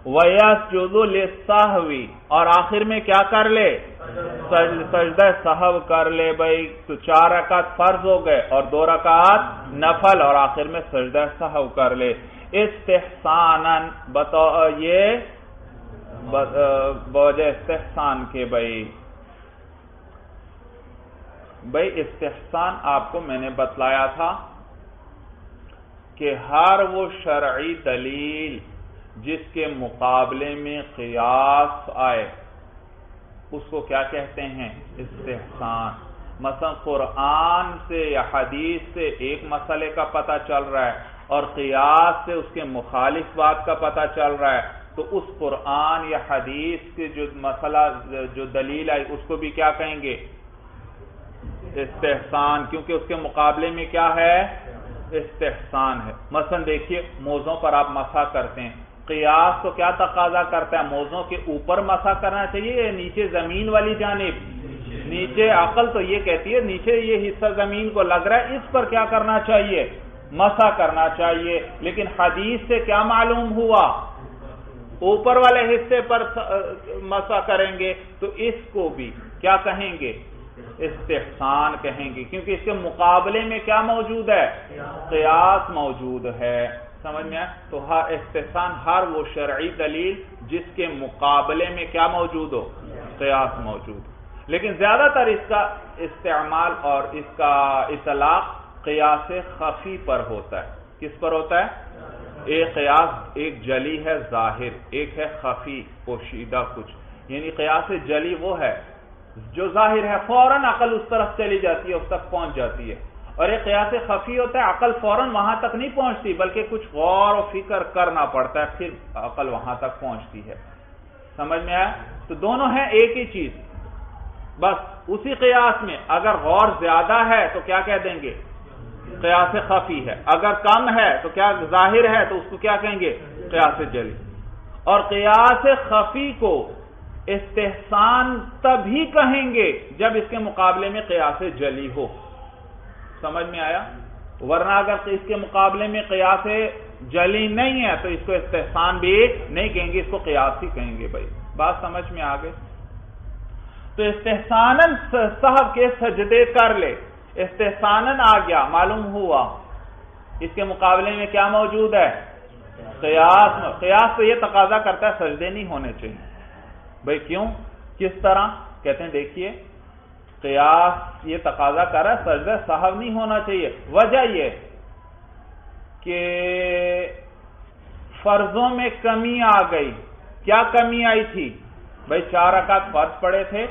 وَيَسْجُدُ لِلسَّهْوِ، اور آخر میں کیا کر لے؟ سجدہ سہو کر لے۔ بھائی تو 4 رکعت فرض ہو گئے اور 2 رکعت نفل، اور آخر میں سجدہ سہو کر لے۔ استحساناً، یہ بوجہ استحسان کے بھائی استحسان آپ کو میں نے بتلایا تھا کہ ہر وہ شرعی دلیل جس کے مقابلے میں قیاس آئے اس کو کیا کہتے ہیں؟ استحسان۔ مثلا قرآن سے یا حدیث سے ایک مسئلے کا پتہ چل رہا ہے اور قیاس سے اس کے مخالف بات کا پتہ چل رہا ہے، تو اس قرآن یا حدیث کے جو مسئلہ جو دلیل آئی اس کو بھی کیا کہیں گے؟ استحسان، کیونکہ اس کے مقابلے میں کیا ہے؟ استحسان ہے۔ مثلا دیکھیے موضوع پر آپ مسح کرتے ہیں، قیاس تو کیا تقاضا کرتا ہے؟ موضوع کے اوپر مسح کرنا چاہیے یا نیچے زمین والی جانب؟ نیچے۔ عقل تو یہ کہتی ہے نیچے یہ حصہ زمین کو لگ رہا ہے، اس پر کیا کرنا چاہیے؟ مسح کرنا چاہیے۔ لیکن حدیث سے کیا معلوم ہوا؟ اوپر والے حصے پر مسح کریں گے، تو اس کو بھی کیا کہیں گے؟ استحسان کہیں گے، کیونکہ اس کے مقابلے میں کیا موجود ہے؟ قیاس موجود ہے۔ سمجھ میں آیا؟ تو ہر استحسان ہر وہ شرعی دلیل جس کے مقابلے میں کیا موجود ہو؟ قیاس موجود۔ لیکن زیادہ تر اس کا استعمال اور اس کا اطلاق قیاس خفی پر ہوتا ہے۔ کس پر ہوتا ہے؟ ایک قیاس ایک جلی ہے ظاہر، ایک ہے خفی پوشیدہ کچھ، یعنی قیاس جلی وہ ہے جو ظاہر ہے، فوراً عقل اس طرف چلی جاتی ہے، اس تک پہنچ جاتی ہے، اور ایک قیاس خفی ہوتا ہے عقل فوراً وہاں تک نہیں پہنچتی بلکہ کچھ غور و فکر کرنا پڑتا ہے، پھر عقل وہاں تک پہنچتی ہے۔ سمجھ میں آیا؟ تو دونوں ہیں ایک ہی چیز، بس اسی قیاس میں اگر غور زیادہ ہے تو کیا کہہ دیں گے؟ قیاس خفی ہے، اگر کم ہے تو کیا ظاہر ہے تو اس کو کیا کہیں گے؟ قیاس جلی۔ اور قیاس خفی کو استحسان تبھی کہیں گے جب اس کے مقابلے میں قیاس جلی ہو۔ سمجھ میں آیا؟ ورنہ اگر اس کے مقابلے میں قیاس جلی نہیں ہے تو اس کو استحسان بھی نہیں کہیں گے، اس کو قیاس ہی کہیں گے۔ بھائی بات سمجھ میں آ گئی؟ تو استحساناً صاحب کے سجدے کر لے، استحساناً آ گیا، معلوم ہوا اس کے مقابلے میں کیا موجود ہے؟ قیاس۔ قیاس تو یہ تقاضا کرتا ہے سجدے نہیں ہونے چاہیے۔ بھائی کیوں؟ کس طرح؟ کہتے ہیں دیکھیے قیاس یہ تقاضا کر رہا ہے سجدہ سہو نہیں ہونا چاہیے، وجہ یہ کہ فرضوں میں کمی آ گئی۔ کیا کمی آئی تھی؟ بھائی 4 رکعت فرض پڑے تھے،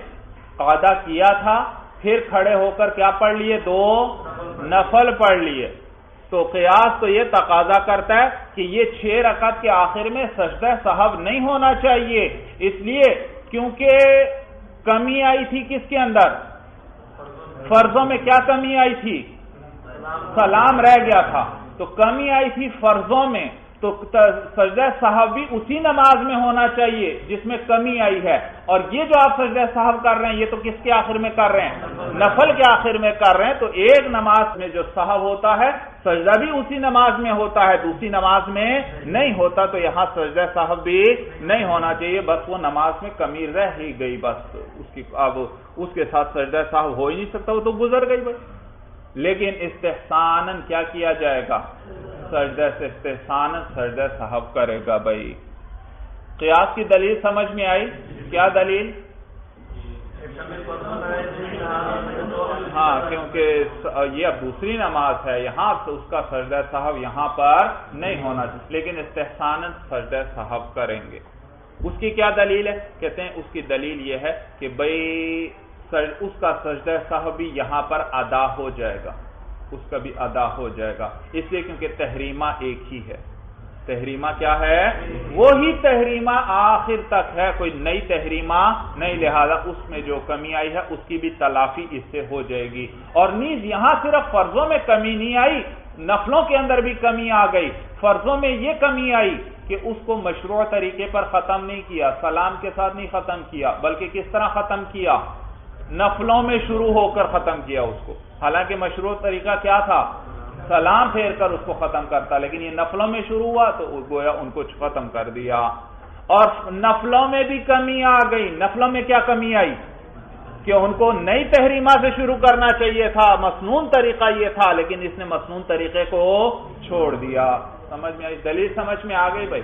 قاعدہ کیا تھا، پھر کھڑے ہو کر کیا پڑھ لیے؟ 2 نفل پڑھ لیے۔ تو قیاس تو یہ تقاضا کرتا ہے کہ یہ 6 رکعت کے آخر میں سجدہ سہو نہیں ہونا چاہیے، اس لیے کیونکہ کمی آئی تھی کس کے اندر؟ فرضوں میں کیا کمی آئی تھی؟ سلام رہ گیا تھا، تو کمی آئی تھی فرضوں میں، تو سجدہ سہو بھی اسی نماز میں ہونا چاہیے جس میں کمی آئی ہے، اور یہ جو آپ سجدہ سہو کر رہے ہیں یہ تو کس کے آخر میں کر رہے ہیں؟ نفل کے آخر میں کر رہے ہیں۔ تو ایک نماز میں جو سہو ہوتا ہے سجدہ بھی اسی نماز میں ہوتا ہے، دوسری نماز میں نہیں ہوتا، تو یہاں سجدہ سہو بھی نہیں ہونا چاہیے، بس وہ نماز میں کمی رہ ہی گئی، بس اب اس کے ساتھ سجدہ سہو ہو ہی نہیں سکتا، وہ تو گزر گئی بھائی۔ لیکن استحساناً کیا کیا جائے گا؟ سجدہ سے استحساناً سجدہ سہو کرے گا بھائی۔ قیاس کی دلیل سمجھ میں آئی؟ کیا دلیل؟ ہاں، کیونکہ یہ اب دوسری نماز ہے، یہاں اس کا سجدہ سہو یہاں پر نہیں ہونا چاہیے، لیکن استحساناً سجدہ سہو کریں گے۔ اس کی کیا دلیل ہے؟ کہتے ہیں اس کی دلیل یہ ہے کہ بھئی اس کا سجدہ سہو بھی یہاں پر ادا ہو جائے گا، اس کا بھی ادا ہو جائے گا، اس لیے کیونکہ تحریمہ ایک ہی ہے۔ تحریمہ کیا ہے؟ وہی تحریمہ آخر تک ہے، کوئی نئی تحریمہ نہیں، لہذا اس میں جو کمی آئی ہے اس کی بھی تلافی اس سے ہو جائے گی۔ اور نیز یہاں صرف فرضوں میں کمی نہیں آئی، نفلوں کے اندر بھی کمی آ گئی۔ فرضوں میں یہ کمی آئی کہ اس کو مشروع طریقے پر ختم نہیں کیا، سلام کے ساتھ نہیں ختم کیا، بلکہ کس طرح ختم کیا؟ نفلوں میں شروع ہو کر ختم کیا اس کو، حالانکہ مشروع طریقہ کیا تھا؟ سلام پھیر کر اس کو ختم کرتا، لیکن یہ نفلوں میں شروع ہوا تو گویا ان کو ختم کر دیا۔ اور نفلوں میں بھی کمی آ گئی۔ نفلوں میں کیا کمی آئی؟ کہ ان کو نئی تحریمہ سے شروع کرنا چاہیے تھا، مسنون طریقہ یہ تھا، لیکن اس نے مسنون طریقے کو چھوڑ دیا۔ سمجھ میں آئی دلیل؟ سمجھ میں آ گئی بھائی؟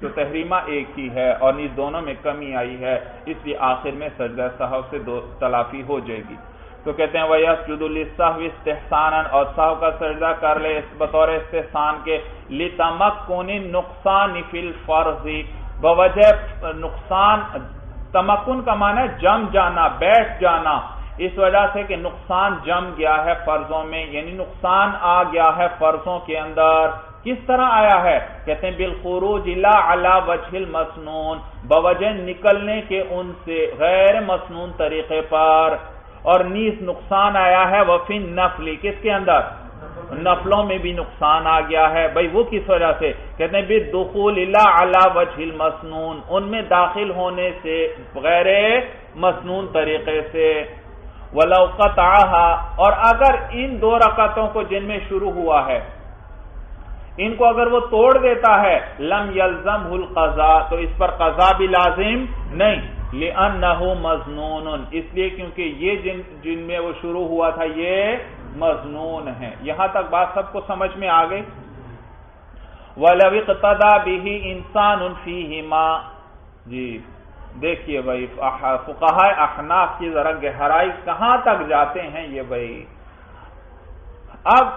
تو تحریمہ ایک ہی ہے اور نیز دونوں میں کمی آئی ہے، اس لیے آخر میں سجدہ سہو سے تلافی ہو جائے گی۔ تو کہتے ہیں وَيَسْجُدُ لِلسَّهْوِ اسْتِحْسَانًا، اور سہو کا سجدہ کر لے بطور استحسان کے، لِتَمَكُّنِ النُّقْصَانِ فِي الْفَرْضِ، بوجہ نقصان، تمکن کا معنی ہے جم جانا، بیٹھ جانا، اس وجہ سے کہ نقصان جم گیا ہے فرضوں میں، یعنی نقصان آ گیا ہے فرضوں کے اندر۔ کس طرح آیا ہے؟ کہتے ہیں بالخروج لا علی وجہ المسنون، بوجہ نکلنے کے ان سے غیر مسنون طریقے پر، اور نیز نقصان آیا ہے وفی النفل، کس کے اندر؟ نفلوں میں بھی نقصان آ گیا ہے بھائی، وہ کس وجہ سے؟ کہتے ہیں بالدخول لا علی وجہ المسنون، ان میں داخل ہونے سے غیر مسنون طریقے سے۔ وَلَوْ قَطَعَهَا، اور اگر ان دو رکعتوں کو جن میں شروع ہوا ہے ان کو اگر وہ توڑ دیتا ہے، لم یلزمہ القضاء، تو اس پر قضا بھی لازم نہیں، لأنہ مظنون، اس لیے کیونکہ یہ جن میں وہ شروع ہوا تھا یہ مظنون ہے۔ یہاں تک بات سب کو سمجھ میں آ گئی؟ وَلَوِ اقْتَدَى بِهِ إِنسَانٌ فِيهِمَا، جی دیکھیے بھائی فقہاء احناف کی ذرا گہرائی کہاں تک جاتے ہیں یہ بھائی۔ اب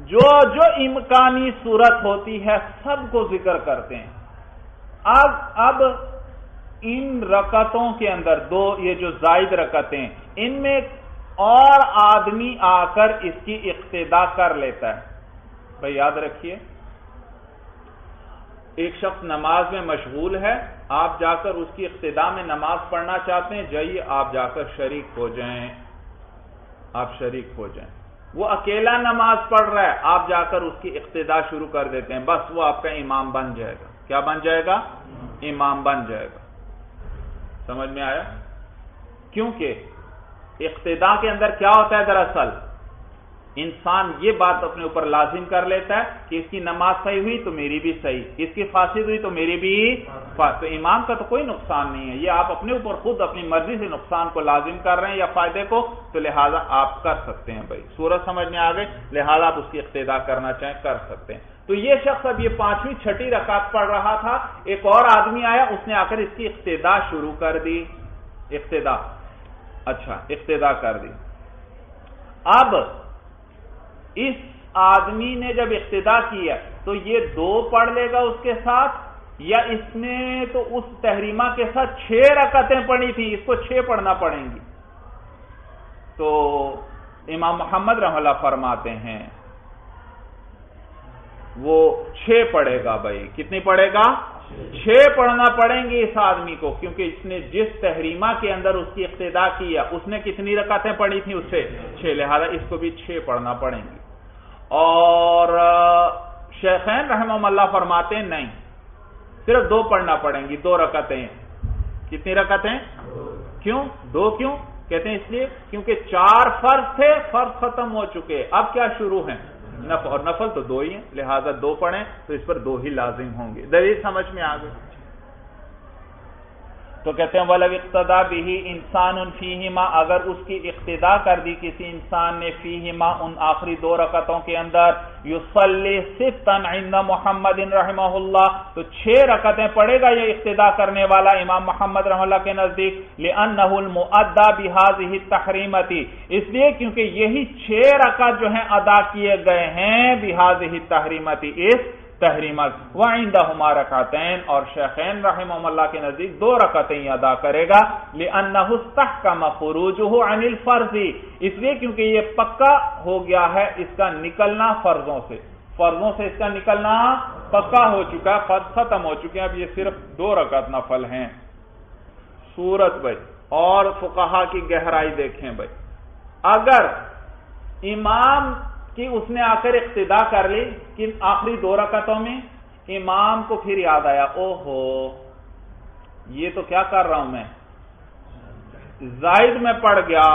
جو امکانی صورت ہوتی ہے سب کو ذکر کرتے ہیں۔ اب ان رکعتوں کے اندر دو یہ جو زائد رکعتیں، ان میں اور آدمی آ کر اس کی اقتدا کر لیتا ہے۔ بھائی یاد رکھیے، ایک شخص نماز میں مشغول ہے، آپ جا کر اس کی اقتدا میں نماز پڑھنا چاہتے ہیں، جائیے آپ جا کر شریک ہو جائیں، آپ شریک ہو جائیں۔ وہ اکیلا نماز پڑھ رہا ہے، آپ جا کر اس کی اقتدا شروع کر دیتے ہیں، بس وہ آپ کا امام بن جائے گا۔ کیا بن جائے گا؟ امام بن جائے گا۔ سمجھ میں آیا؟ کیونکہ اقتدا کے اندر کیا ہوتا ہے؟ دراصل انسان یہ بات اپنے اوپر لازم کر لیتا ہے کہ اس کی نماز صحیح ہوئی تو میری بھی صحیح، اس کی فاسد ہوئی تو میری بھی فاسد۔ تو امام کا تو کوئی نقصان نہیں ہے، یہ آپ اپنے اوپر خود اپنی مرضی سے نقصان کو لازم کر رہے ہیں یا فائدے کو، تو لہٰذا آپ کر سکتے ہیں بھائی۔ سورج سمجھ میں آ گئی، لہٰذا آپ اس کی اقتدا کرنا چاہیں کر سکتے ہیں۔ تو یہ شخص اب یہ 5ویں 6ٹھی رکعت پڑھ رہا تھا، ایک اور آدمی آیا، اس نے آ کر اس کی اقتدا شروع کر دی، اقتدا کر دی۔ اب اس آدمی نے جب اقتدا کیا تو یہ 2 پڑھ لے گا اس کے ساتھ، یا اس نے تو اس تحریمہ کے ساتھ 6 رکعتیں پڑھی تھی، اس کو 6 پڑھنا پڑیں گی۔ تو امام محمد رحمہ اللہ فرماتے ہیں وہ 6 پڑھے گا بھائی۔ کتنی پڑھے گا؟ 6 پڑھنا پڑیں گے اس آدمی کو، کیونکہ اس نے جس تحریمہ کے اندر اس کی اقتدا کیا اس نے کتنی رکعتیں پڑھی تھیں اس سے 6، لہذا اس کو بھی 6 پڑھنا پڑیں گی۔ اور شیخین رحمہم اللہ فرماتے ہیں نہیں، صرف 2 پڑھنا پڑیں گی، 2 رکعتیں۔ کتنی رکعتیں؟ کیوں 2 کیوں؟ کہتے ہیں اس لیے کیونکہ 4 فرض تھے، فرض ختم ہو چکے، اب کیا شروع ہیں؟ نفل، اور نفل تو 2 ہی ہیں، لہذا 2 پڑھیں تو اس پر 2 ہی لازم ہوں گے۔ دلیل سمجھ میں آ گئی؟ تو کہتے ہیں وَلَوِ اقْتَدَى بِهِ إِنسَانٌ فِيهِمَا، اگر اس کی اقتداء کر دی کسی انسان نے فیہما ان آخری 2 رکعتوں کے اندر، یصلی 6 عند محمد رحمہ اللہ، تو 6 رکعتیں پڑھے گا یہ اقتداء کرنے والا امام محمد رحمہ اللہ کے نزدیک، لِأَنَّهُ الْمُؤَدَّى بِهَذِهِ التَّحْرِيمَةِ، اس لیے کیونکہ یہی 6 رکعت جو ہیں ادا کیے گئے ہیں بِهَذِهِ التَّحْرِيمَةِ، اس تحریمت، وعندہما رکعتین، اور شیخین رحمہم اللہ کے نزدیک 2 رکعتیں ادا کرے گا، لأنہ استحکم خروجہ عن الفرض، اس لیے کیونکہ یہ پکا ہو گیا ہے اس کا نکلنا فرضوں سے اس کا نکلنا پکا ہو چکا، فرض ختم ہو چکے ہیں، اب یہ صرف 2 رکعت نفل ہیں۔ صورت بھائی اور فقہا کی گہرائی دیکھیں بھائی، اگر امام کہ اس نے آ کر اقتداء کر لی کہ آخری 2 رکعتوں میں، امام کو پھر یاد آیا اوہو یہ تو کیا کر رہا ہوں میں، زائد میں پڑھ گیا،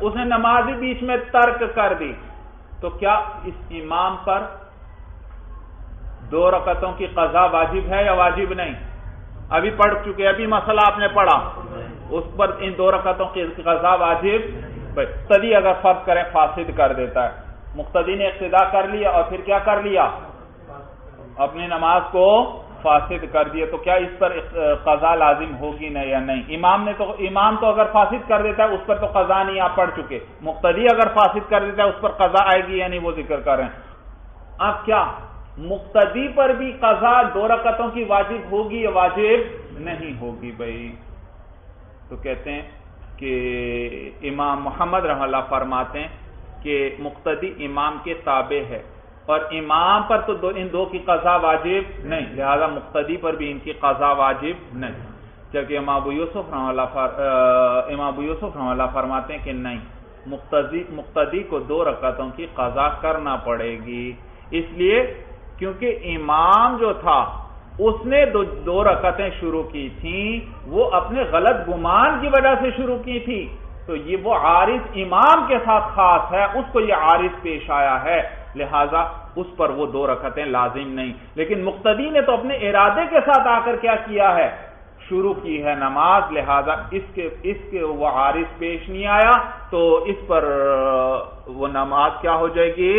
اس نے نماز ہی بیچ میں ترک کر دی، تو کیا اس امام پر 2 رکعتوں کی قضا واجب ہے یا واجب نہیں؟ ابھی پڑھ چکے، ابھی مسئلہ آپ نے پڑھا، اس پر ان 2 رکعتوں کی قضا واجب، مقتدی اگر فرض کریں فاسد کر دیتا ہے، مقتدی نے اقتداء کر لیا اور پھر کیا کر لیا، اپنی نماز کو فاسد کر دیا، تو کیا اس پر قضا لازم ہوگی نہیں یا نہیں؟ امام تو اگر فاسد کر دیتا ہے اس پر تو قضا نہیں، آپ پڑھ چکے، مقتدی اگر فاسد کر دیتا ہے اس پر قضا آئے گی یا نہیں وہ ذکر کر رہے ہیں۔ اب کیا مقتدی پر بھی قضا 2 رکعتوں کی واجب ہوگی یا واجب نہیں ہوگی بھائی؟ تو کہتے ہیں کہ امام محمد رحمہ اللہ فرماتے ہیں کہ مقتدی امام کے تابع ہے اور امام پر تو ان 2 کی قضا واجب نہیں، لہذا مقتدی پر بھی ان کی قضا واجب نہیں، جبکہ امام ابو یوسف رحمہ اللہ فرماتے ہیں کہ نہیں، مقتدی کو 2 رکعتوں کی قضا کرنا پڑے گی، اس لیے کیونکہ امام جو تھا اس نے 2 رکعتیں شروع کی تھیں، وہ اپنے غلط گمان کی وجہ سے شروع کی تھی، تو یہ وہ عارض امام کے ساتھ خاص ہے، اس کو یہ عارض پیش آیا ہے، لہذا اس پر وہ 2 رکعتیں لازم نہیں، لیکن مقتدی نے تو اپنے ارادے کے ساتھ آ کر کیا ہے، شروع کی ہے نماز، لہذا اس کے وہ عارض پیش نہیں آیا، تو اس پر وہ نماز کیا ہو جائے گی،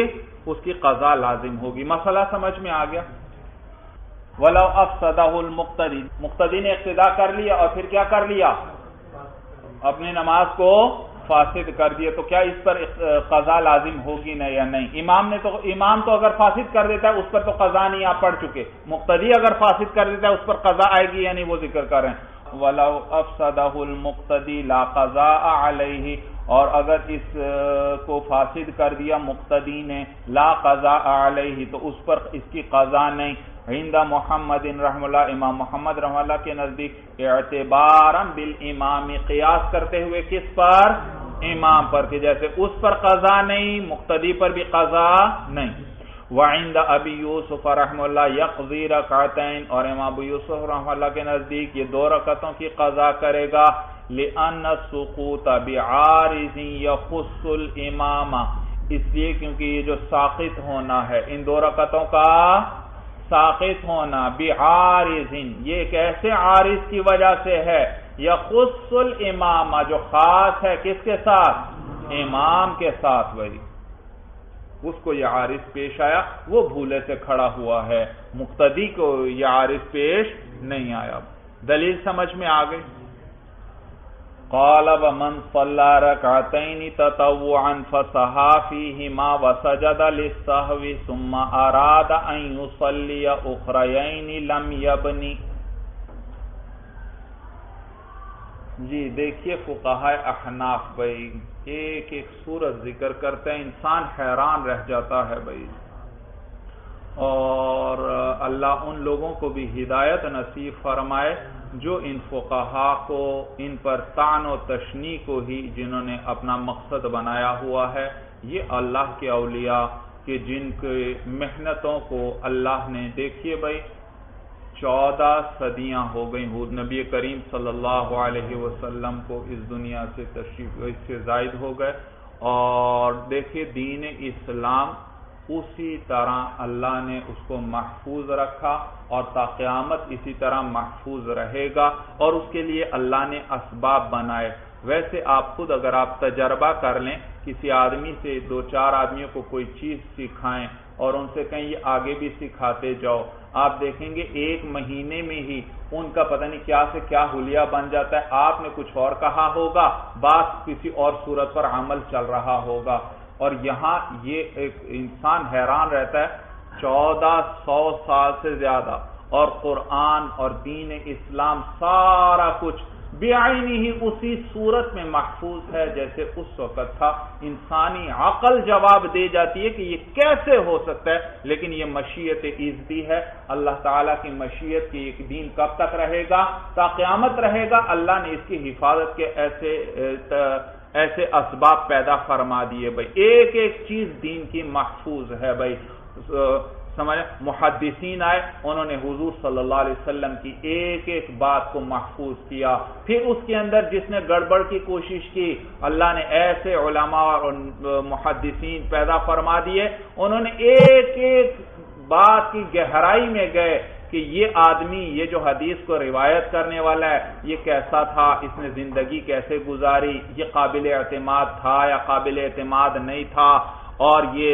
اس کی قضا لازم ہوگی۔ مسئلہ سمجھ میں آ گیا؟ وَلَوْ أَفْسَدَهُ الْمُقْتَدِي، مقتدی نے اقتداء کر لیا اور پھر کیا کر لیا، اپنی نماز کو فاسد کر دیا، تو کیا اس پر قضا لازم ہوگی نہیں یا نہیں؟ امام تو اگر فاسد کر دیتا ہے اس پر تو قضا نہیں، آپ پڑھ چکے، مقتدی اگر فاسد کر دیتا ہے اس پر قضا آئے گی یا نہیں وہ ذکر کر رہے ہیں۔ وَلَوْ أَفْسَدَهُ الْمُقْتَدِي لَا قَضَاءَ عَلَيْهِ، اور اگر اس کو فاسد کر دیا مقتدی نے، لا قضاء علیہ، تو اس پر اس کی قضا نہیں، عند محمد رحمہ اللہ، امام محمد رحمہ اللہ کے نزدیک، اعتبارا بالامام، قیاس کرتے ہوئے کس پر، امام پر، کہ جیسے اس پر قضا نہیں مقتدی پر بھی قضا نہیں۔ وعند ابی یوسف رحمہ اللہ یقضی رکعتین، اور امام ابو یوسف رحمہ اللہ کے نزدیک یہ 2 رکعتوں کی قضا کرے گا، لأن السقوط بعارض یخص الامام، اس لیے کیونکہ یہ جو ساقط ہونا ہے ان 2 رکعتوں کا، ساقط ہونا بعارض، یہ ایک ایسے عارض کی وجہ سے ہے، یخص الامام، جو خاص ہے کس کے ساتھ، امام کے ساتھ، وہی اس کو یہ عارض پیش آیا، وہ بھولے سے کھڑا ہوا ہے، مقتدی کو یہ عارض پیش نہیں آیا۔ دلیل سمجھ میں آ گئی؟ قال ومن صلى ركعتين تطوعا فسهى فيهما وسجد للسهو ثم اراد ان يصلي اخريين لم يبني۔ جی دیکھیے فقہاء احناف بھائی ایک صورت ذکر کرتے ہیں، انسان حیران رہ جاتا ہے بھائی، اور اللہ ان لوگوں کو بھی ہدایت نصیب فرمائے جو ان فقہاء کو، ان پر طعن و تشنیع کو ہی جنہوں نے اپنا مقصد بنایا ہوا ہے۔ یہ اللہ کے اولیاء کہ جن کے محنتوں کو اللہ نے، دیکھیے بھائی 14 صدیاں ہو گئیں نبی کریم صلی اللہ علیہ وسلم کو اس دنیا سے تشریف اس سے زائد ہو گئے، اور دیکھیے دین اسلام اسی طرح اللہ نے اس کو محفوظ رکھا اور تا قیامت اسی طرح محفوظ رہے گا، اور اس کے لیے اللہ نے اسباب بنائے۔ ویسے آپ خود اگر آپ تجربہ کر لیں، کسی آدمی سے 2-4 آدمیوں کو کوئی چیز سکھائیں اور ان سے کہیں یہ آگے بھی سکھاتے جاؤ، آپ دیکھیں گے 1 مہینے میں ہی ان کا پتہ نہیں کیا سے کیا حلیہ بن جاتا ہے۔ آپ نے کچھ اور کہا ہوگا، بات کسی اور صورت پر عمل چل رہا ہوگا، اور یہاں یہ ایک انسان حیران رہتا ہے 1400 سال سے زیادہ، اور قرآن اور دین اسلام سارا کچھ بعینی ہی اسی صورت میں محفوظ ہے جیسے اس وقت تھا۔ انسانی عقل جواب دے جاتی ہے کہ یہ کیسے ہو سکتا ہے، لیکن یہ مشیت ایزدی ہے اللہ تعالیٰ کی مشیت کی۔ ایک دین کب تک رہے گا؟ تا قیامت رہے گا۔ اللہ نے اس کی حفاظت کے ایسے اسباب پیدا فرما دیے بھائی، ایک ایک چیز دین کی محفوظ ہے بھائی۔ سمجھ، محدثین آئے، انہوں نے حضور صلی اللہ علیہ وسلم کی ایک ایک بات کو محفوظ کیا، پھر اس کے اندر جس نے گڑبڑ کی کوشش کی، اللہ نے ایسے علماء اور محدثین پیدا فرما دیے، انہوں نے ایک ایک بات کی گہرائی میں گئے کہ یہ آدمی، یہ جو حدیث کو روایت کرنے والا ہے، یہ کیسا تھا، اس نے زندگی کیسے گزاری، یہ قابل اعتماد تھا یا قابل اعتماد نہیں تھا، اور یہ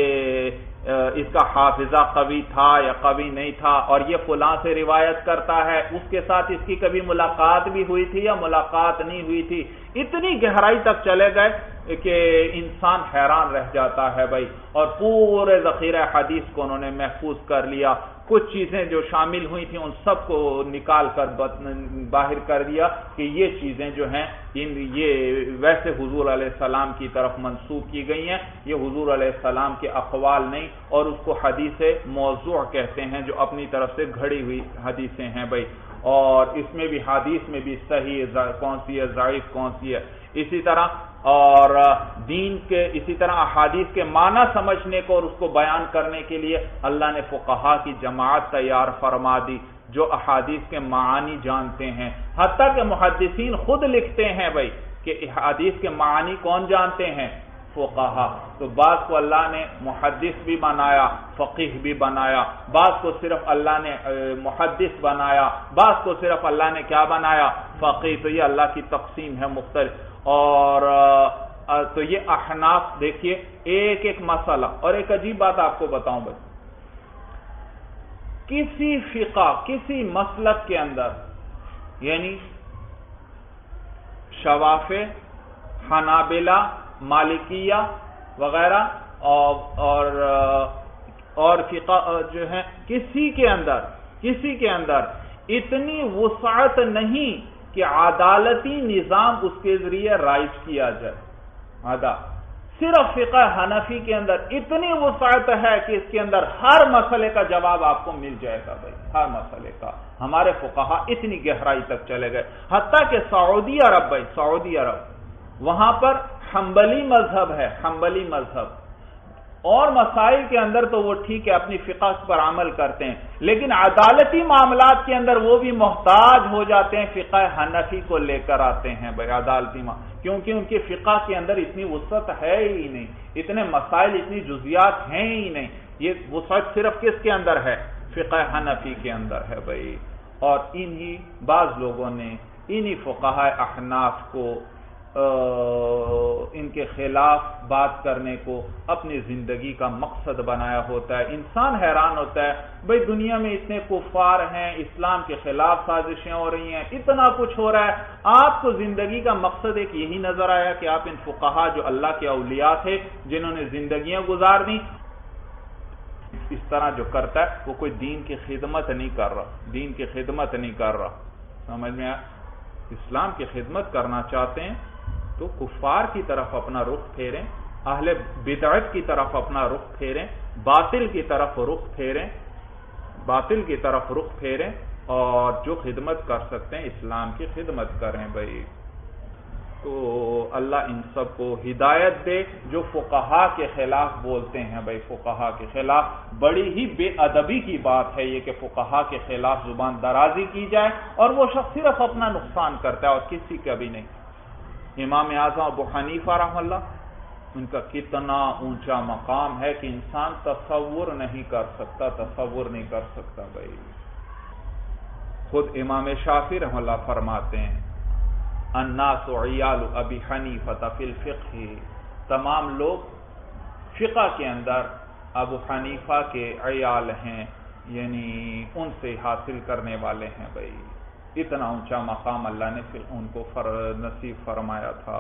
اس کا حافظہ قوی تھا یا قوی نہیں تھا، اور یہ فلاں سے روایت کرتا ہے، اس کے ساتھ اس کی کبھی ملاقات بھی ہوئی تھی یا ملاقات نہیں ہوئی تھی۔ اتنی گہرائی تک چلے گئے کہ انسان حیران رہ جاتا ہے بھائی، اور پورے ذخیرہ حدیث کو انہوں نے محفوظ کر لیا۔ کچھ چیزیں جو شامل ہوئی تھیں ان سب کو نکال کر باہر کر دیا کہ یہ چیزیں جو ہیں یہ ویسے حضور علیہ السلام کی طرف منسوب کی گئی ہیں، یہ حضور علیہ السلام کے اقوال نہیں، اور اس کو حدیث موضوع کہتے ہیں جو اپنی طرف سے گھڑی ہوئی حدیثیں ہیں بھائی۔ اور اس میں بھی حدیث میں بھی صحیح کون سی ہے، ضعیف کون سی ہے، اسی طرح اور دین کے اسی طرح احادیث کے معنی سمجھنے کو اور اس کو بیان کرنے کے لیے اللہ نے فقہا کی جماعت تیار فرما دی جو احادیث کے معانی جانتے ہیں، حتیٰ کہ محدثین خود لکھتے ہیں بھائی کہ احادیث کے معانی کون جانتے ہیں؟ فقہا۔ تو بعض کو اللہ نے محدث بھی بنایا، فقیہ بھی بنایا، بعض کو صرف اللہ نے محدث بنایا، بعض کو صرف اللہ نے کیا بنایا؟ فقیہ۔ تو یہ اللہ کی تقسیم ہے مختلف۔ اور تو یہ احناف دیکھیے ایک ایک مسئلہ، اور ایک عجیب بات آپ کو بتاؤں بھائی، کسی فقہ کسی مسلک کے اندر یعنی شوافع، حنابلہ، مالکیہ وغیرہ اور فقہ جو ہیں، کسی کے اندر اتنی وسعت نہیں کہ عدالتی نظام اس کے ذریعے رائج کیا جائے۔ صرف فقہ حنفی کے اندر اتنی وسعت ہے کہ اس کے اندر ہر مسئلے کا جواب آپ کو مل جائے گا بھائی، ہر مسئلے کا۔ ہمارے فقہا اتنی گہرائی تک چلے گئے، حتیٰ کہ سعودی عرب وہاں پر حنبلی مذہب ہے، حنبلی مذہب، اور مسائل کے اندر تو وہ ٹھیک ہے اپنی فقہ پر عمل کرتے ہیں، لیکن عدالتی معاملات کے اندر وہ بھی محتاج ہو جاتے ہیں، فقہ حنفی کو لے کر آتے ہیں بھائی عدالتی کیونکہ ان کے فقہ کے اندر اتنی وسعت ہے ہی نہیں، اتنے مسائل، اتنی جزیات ہیں ہی نہیں۔ یہ وسعت صرف کس کے اندر ہے؟ فقہ حنفی کے اندر ہے بھائی۔ اور بعض لوگوں نے انہی فقہاء احناف کو ان کے خلاف بات کرنے کو اپنی زندگی کا مقصد بنایا ہوتا ہے۔ انسان حیران ہوتا ہے بھئی دنیا میں اتنے کفار ہیں، اسلام کے خلاف سازشیں ہو رہی ہیں، اتنا کچھ ہو رہا ہے، آپ کو زندگی کا مقصد ایک یہی نظر آیا کہ آپ ان فقہا جو اللہ کے اولیاء تھے جنہوں نے زندگیاں گزار دی، اس طرح جو کرتا ہے وہ کوئی دین کی خدمت نہیں کر رہا، دین کی خدمت نہیں کر رہا۔ سمجھ میں اسلام کی خدمت کرنا چاہتے ہیں تو کفار کی طرف اپنا رخ پھیریں، اہل بدعت کی طرف اپنا رخ پھیریں، باطل کی طرف رخ پھیریں، اور جو خدمت کر سکتے ہیں اسلام کی خدمت کریں بھائی۔ تو اللہ ان سب کو ہدایت دے جو فقہا کے خلاف بولتے ہیں. بھائی فقہا کے خلاف بڑی ہی بے ادبی کی بات ہے یہ کہ فقہا کے خلاف زبان درازی کی جائے اور وہ شخص صرف اپنا نقصان کرتا ہے اور کسی کا بھی نہیں. امام اعظم ابو حنیفہ رحمہ اللہ، ان کا کتنا اونچا مقام ہے کہ انسان تصور نہیں کر سکتا. بھائی خود امام شافعی رحمہ اللہ فرماتے ہیں الناس عیال ابی حنیفہ فی الفقہ، تمام لوگ فقہ کے اندر ابو حنیفہ کے عیال ہیں، یعنی ان سے حاصل کرنے والے ہیں. بھائی اتنا اونچا مقام اللہ نے پھر ان کو نصیب فرمایا تھا.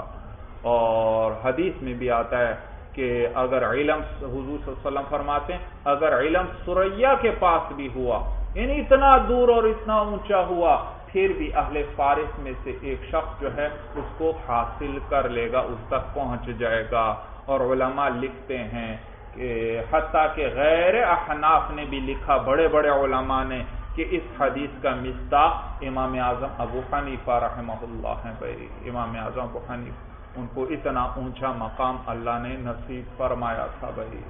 اور حدیث میں بھی آتا ہے کہ اگر علم، حضور صلی اللہ علیہ وسلم فرماتے ہیں اگر علم ثریا کے پاس بھی ہوا، یعنی اتنا دور اور اتنا اونچا ہوا، پھر بھی اہل فارس میں سے ایک شخص جو ہے اس کو حاصل کر لے گا، اس تک پہنچ جائے گا. اور علماء لکھتے ہیں کہ حتیٰ کہ غیر احناف نے بھی لکھا، بڑے بڑے علماء نے، کہ اس حدیث کا مصداق امام اعظم ابو حنیفہ رحمہ اللہ ہیں. بھائی امام اعظم ابو حنیفہ، ان کو اتنا اونچا مقام اللہ نے نصیب فرمایا تھا. بھائی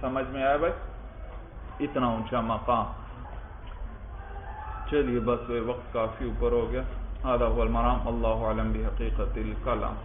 سمجھ میں آیا بھائی، اتنا اونچا مقام. چلیے بس وقت کافی اوپر ہو گیا. هذا هو المرام، اللہ اعلم بحقیقت الکلام.